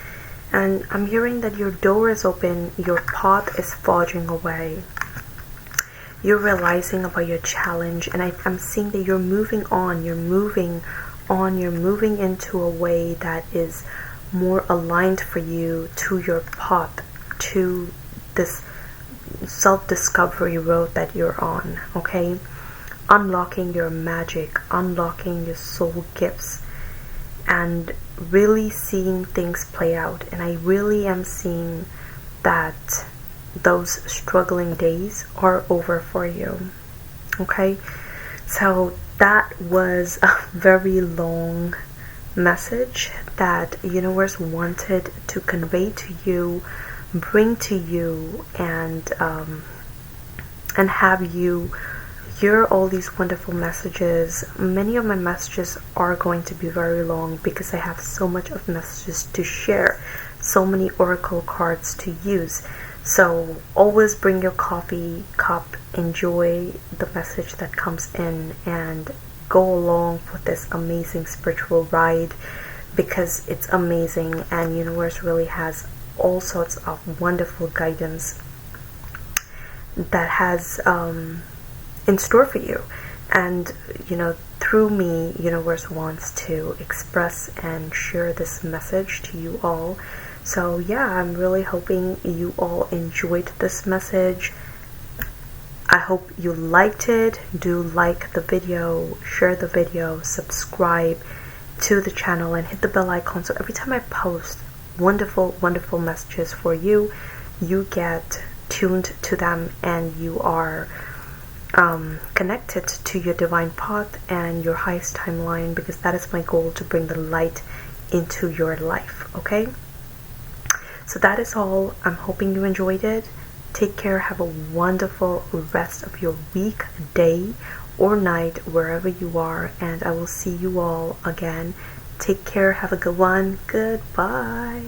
And I'm hearing that your door is open, your path is forging away. you're realizing about your challenge, and I'm seeing that you're moving on, you're moving into a way that is more aligned for you to your path, to this self-discovery road that you're on, okay? Unlocking your magic, unlocking your soul gifts, and really seeing things play out. And I really am seeing that those struggling days are over for you, okay? So that was a very long message that the universe wanted to convey to you, bring to you, and have you hear all these wonderful messages. Many of my messages are going to be very long because I have so much of messages to share, so many oracle cards to use. So always bring your coffee cup, enjoy the message that comes in, and go along with this amazing spiritual ride, because it's amazing, and universe really has all sorts of wonderful guidance that has in store for you. And through me, universe wants to express and share this message to you all. So yeah, I'm really hoping you all enjoyed this message. I hope you liked it. Do like the video, share the video, subscribe to the channel, and hit the bell icon so every time I post wonderful messages for you, you get tuned to them, and you are connected to your divine path and your highest timeline, because that is my goal, to bring the light into your life. Okay, so that is all. I'm hoping you enjoyed it. Take care. Have a wonderful rest of your week, day, or night, wherever you are, and I will see you all again. Take care. Have a good one. Goodbye.